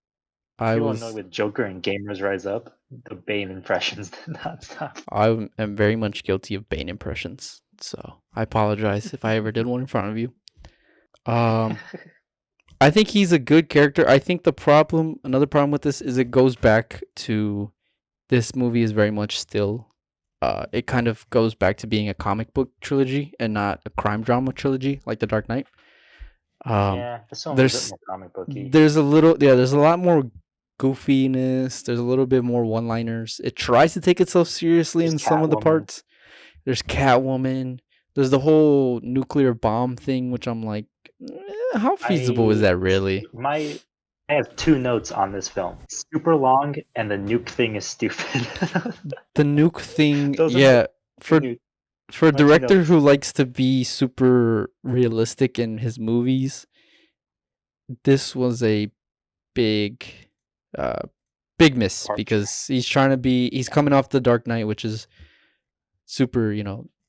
I people was annoyed with Joker and Gamers Rise Up. The Bane impressions did not stop. I am very much guilty of Bane impressions. So I apologize if I ever did one in front of you. I think he's a good character. I think another problem with this is it goes back to this movie is very much still, it kind of goes back to being a comic book trilogy and not a crime drama trilogy like The Dark Knight. This one was a bit more comic booky. There's a lot more goofiness. There's a little bit more one-liners. It tries to take itself seriously in some of the parts. There's Catwoman. There's the whole nuclear bomb thing, which I'm like, how feasible is that really? I have 2 notes on this film: super long, and the nuke thing is stupid. The nuke thing, for a director who likes to be super realistic in his movies, this was a big miss because he's coming off The Dark Knight, which is super,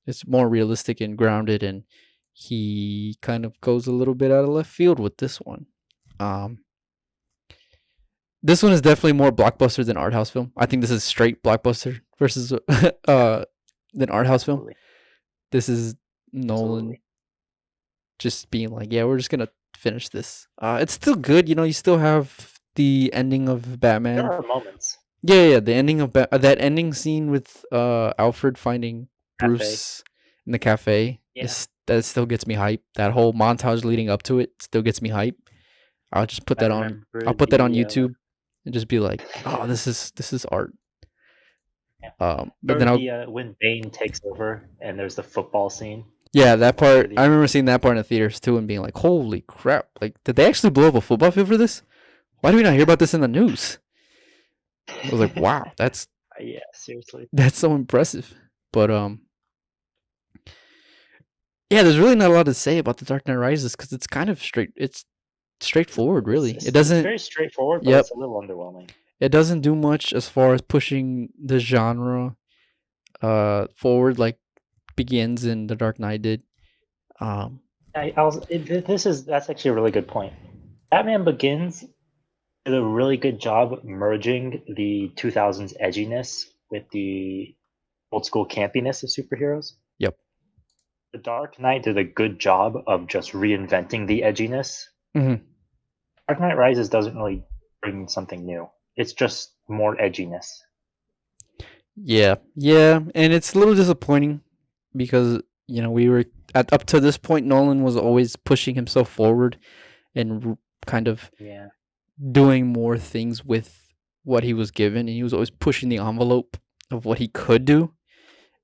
it's more realistic and grounded, and he kind of goes a little bit out of left field with this one. This one is definitely more blockbuster than art house film. I think this is straight blockbuster versus than art house film. Absolutely. This is Nolan Absolutely. just being like, yeah, we're just gonna finish this. It's still good, you know. You still have the ending of There Batman. are moments. Yeah, the ending of that ending scene with Alfred finding Cafe. Bruce in the cafe Yeah. is that still gets me hype. That whole montage leading up to it still gets me hype. I'll just put I that on. remember I'll put that on the YouTube and just be like, oh, this is art. yeah. But Or then I'll the when Bane takes over and there's the football scene in yeah, the that football part. I stadium. remember seeing that part in the theaters too and being like, holy crap! Like, did they actually blow up a football field for this? Why do we not hear about this in the news? I was like, wow, Yeah, seriously. that's so impressive. But yeah, there's really not a lot to say about the Dark Knight Rises because it's kind of straight. It's straightforward, really. It It's doesn't. very straightforward, but Yep, it's a little underwhelming. it doesn't do much as far as pushing the genre forward like Begins and The Dark Knight did. Um, That's actually a really good point. Batman Begins did a really good job merging the 2000s edginess with the old school campiness of superheroes. yep. The Dark Knight did a good job of just reinventing the edginess. Hmm. Dark Knight Rises doesn't really bring something new. It's just more edginess. Yeah, and it's a little disappointing because we were up to this point. Nolan was always pushing himself forward and kind of Yeah. doing more things with what he was given, and he was always pushing the envelope of what he could do.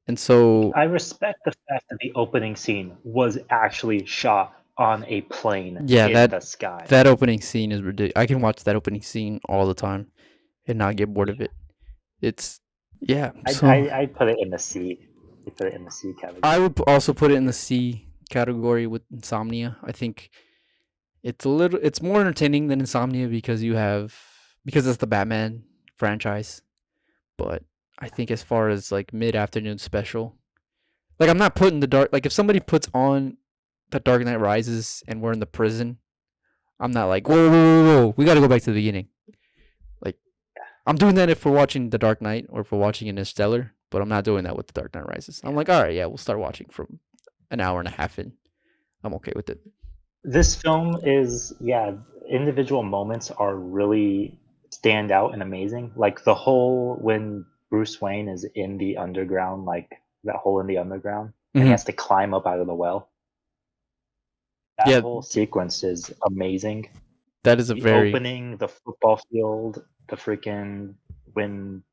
And so, I respect the fact that the opening scene was actually shot on a plane yeah, in that the sky. that opening scene is ridiculous. I can watch that opening scene all the time and not get bored Yeah. of it. It's yeah. I, So I, I put it in the C. I put it in the C I category. would also put it in the C category with Insomnia. I think it's more entertaining than Insomnia because it's the Batman franchise. But I think as far as like mid-afternoon special, like I'm not putting the dark like if somebody puts on the Dark Knight Rises and we're in the prison, I'm not like, whoa, we got to go back to the beginning. Like I'm doing that if we're watching The Dark Knight or if we're watching Interstellar, but I'm not doing that with The Dark Knight Rises. I'm Yeah. like, all right, yeah, we'll start watching from an hour and a half in. I'm okay with it. This film is, yeah, individual moments are really stand out and amazing. Like the whole when Bruce Wayne is in the underground, like that hole in the underground, and he Hmm. has to climb up out of the well. That Yeah, whole sequence is amazing. that is a The very opening, the football field, the freaking when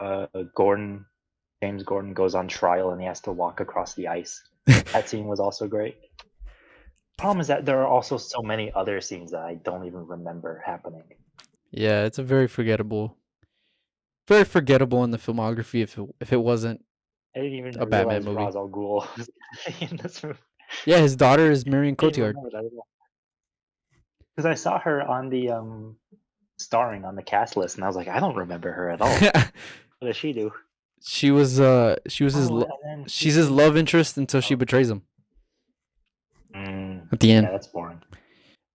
uh, Gordon, James Gordon goes on trial and he has to walk across the ice. That scene was also great. Problem is that there are also so many other scenes that I don't even remember happening. yeah, it's a very forgettable in the filmography if it wasn't I didn't even a Batman realize movie. Ra's al Ghul was in this movie. Yeah, his daughter is Marion I didn't Cotillard. remember that at all. Because I saw her on the starring on the cast list, and I was like, I don't remember her at all. What does she do? she was Oh, and then she's his love interest until she oh, betrays him at the yeah, end. that's boring.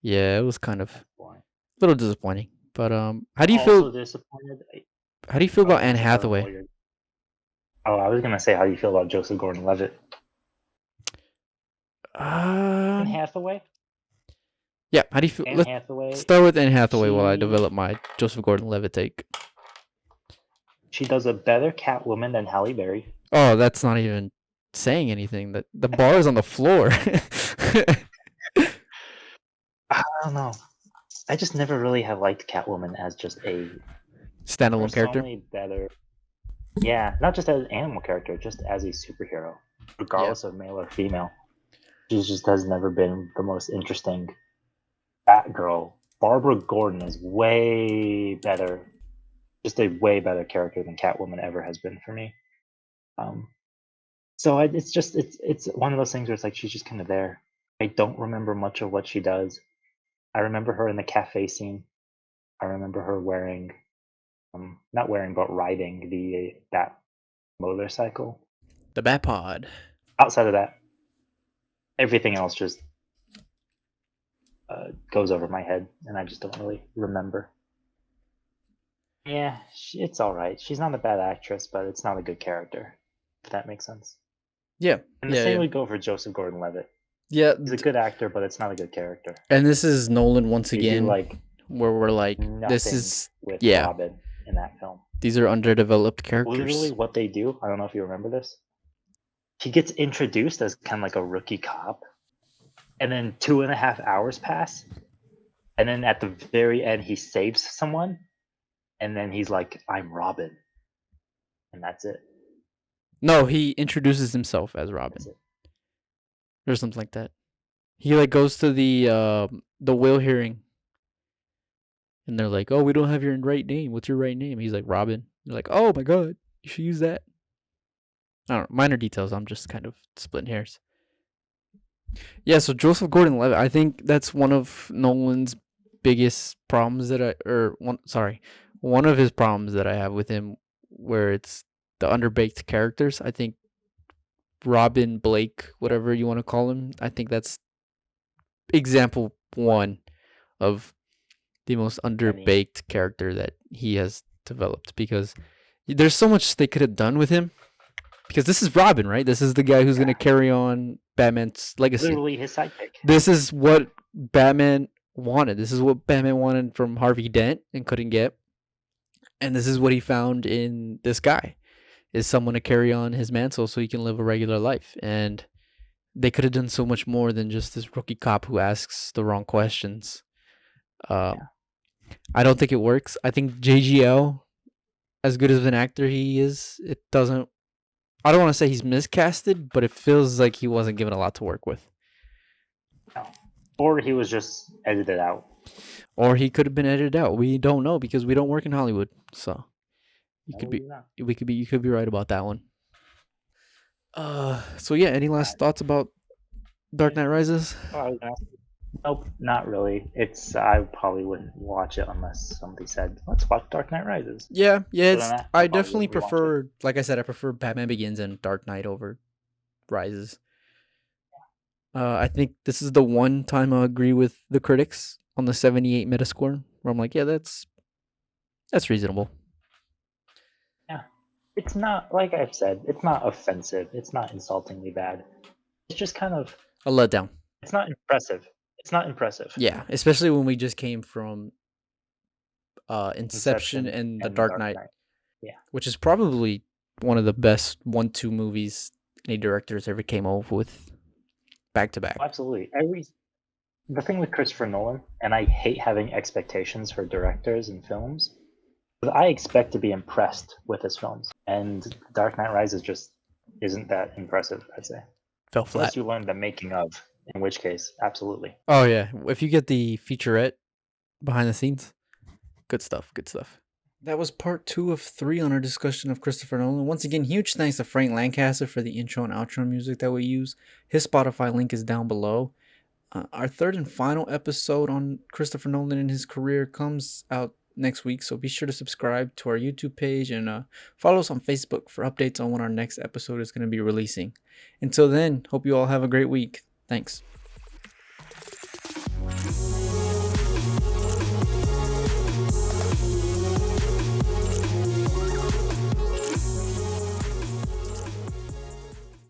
Yeah, it was kind of a That's boring. little disappointing. But Also disappointed. how do you feel about Anne I don't know what Hathaway? you're. Oh, I was gonna say, how do you feel about Joseph Gordon-Levitt? Anne Um, Hathaway. yeah, how do you feel? Anne Let's Hathaway. start with Anne Hathaway while I She develop my Joseph Gordon-Levitt take. she does a better Catwoman than Halle Berry. Oh, that's not even saying anything. That the bar is on the floor. I don't know. I just never really have liked Catwoman as just a. There are Standalone so character. many better. Yeah, not just as an animal character, just as a superhero, Yeah. regardless of male or female. She just has never been the most interesting Batgirl. Barbara Gordon is way better, just a way better character than Catwoman ever has been for me. Um, so it's one of those things where it's like she's just kind of there. I don't remember much of what she does. I remember her in the cafe scene. I remember her wearing, not wearing, but riding that motorcycle. The Batpod. Outside of that, everything else just goes over my head, and I just don't really remember. Yeah, it's all right. She's not a bad actress, but it's not a good character. If that makes sense. Yeah, And the same would go for Joseph Gordon-Levitt. yeah. He's a good actor, but it's not a good character. And this is Nolan once They do again, like where we're like, this nothing is with yeah. Robin in that film. These are underdeveloped characters. Literally, what they do, I don't know if you remember this. He gets introduced as kind of like a rookie cop, and then 2.5 hours pass, and then at the very end, he saves someone, and then he's like, "I'm Robin," and that's it. No, he introduces himself as Robin, or something like that. He like goes to the will hearing, and they're like, "Oh, we don't have your right name. What's your right name?" He's like, "Robin." They're like, "Oh my god, you should use that." I don't know, minor details. I'm just kind of splitting hairs. Yeah, so Joseph Gordon-Levitt, I think that's one of Nolan's biggest problems one of his problems that I have with him, where it's the underbaked characters. I think Robin Blake, whatever you want to call him, I think that's example one of the most underbaked character that he has developed, because there's so much they could have done with him, because this is Robin, right? This is the guy who's going to carry on Batman's legacy. Literally his sidekick. This is what Batman wanted. This is what Batman wanted from Harvey Dent and couldn't get. And this is what he found in this guy, is someone to carry on his mantle so he can live a regular life. And they could have done so much more than just this rookie cop who asks the wrong questions. I don't think it works. I think JGL, as good as an actor he is, I don't want to say he's miscasted, but it feels like he wasn't given a lot to work with. Or he was just edited out. Or he could have been edited out. We don't know, because we don't work in Hollywood. So you could be right about that one. So yeah, any last thoughts about Dark Knight Rises? Nope, not really. I probably wouldn't watch it unless somebody said, "Let's watch Dark Knight Rises." Yeah. I definitely prefer, like I said, I prefer Batman Begins and Dark Knight over Rises. I think this is the one time I agree with the critics on the 78 Metascore, where I'm like, yeah, that's reasonable. Yeah, it's not, like I've said, it's not offensive. It's not insultingly bad. It's just kind of a letdown. It's not impressive. It's not impressive. Yeah, especially when we just came from Inception and The Dark Knight. Yeah, which is probably one of the best 1-2 movies any directors ever came up with back to back. Absolutely. The thing with Christopher Nolan, and I hate having expectations for directors and films, but I expect to be impressed with his films, and Dark Knight Rises just isn't that impressive, I'd say. Fell flat. Unless you learn the making of, in which case, absolutely. Oh yeah, if you get the featurette behind the scenes, good stuff. That was part 2 of 3 on our discussion of Christopher Nolan. Once again, huge thanks to Frank Lancaster for the intro and outro music that we use. His Spotify link is down below. Our third and final episode on Christopher Nolan and his career comes out next week, so be sure to subscribe to our YouTube page and follow us on Facebook for updates on when our next episode is going to be releasing. Until then, hope you all have a great week. Thanks.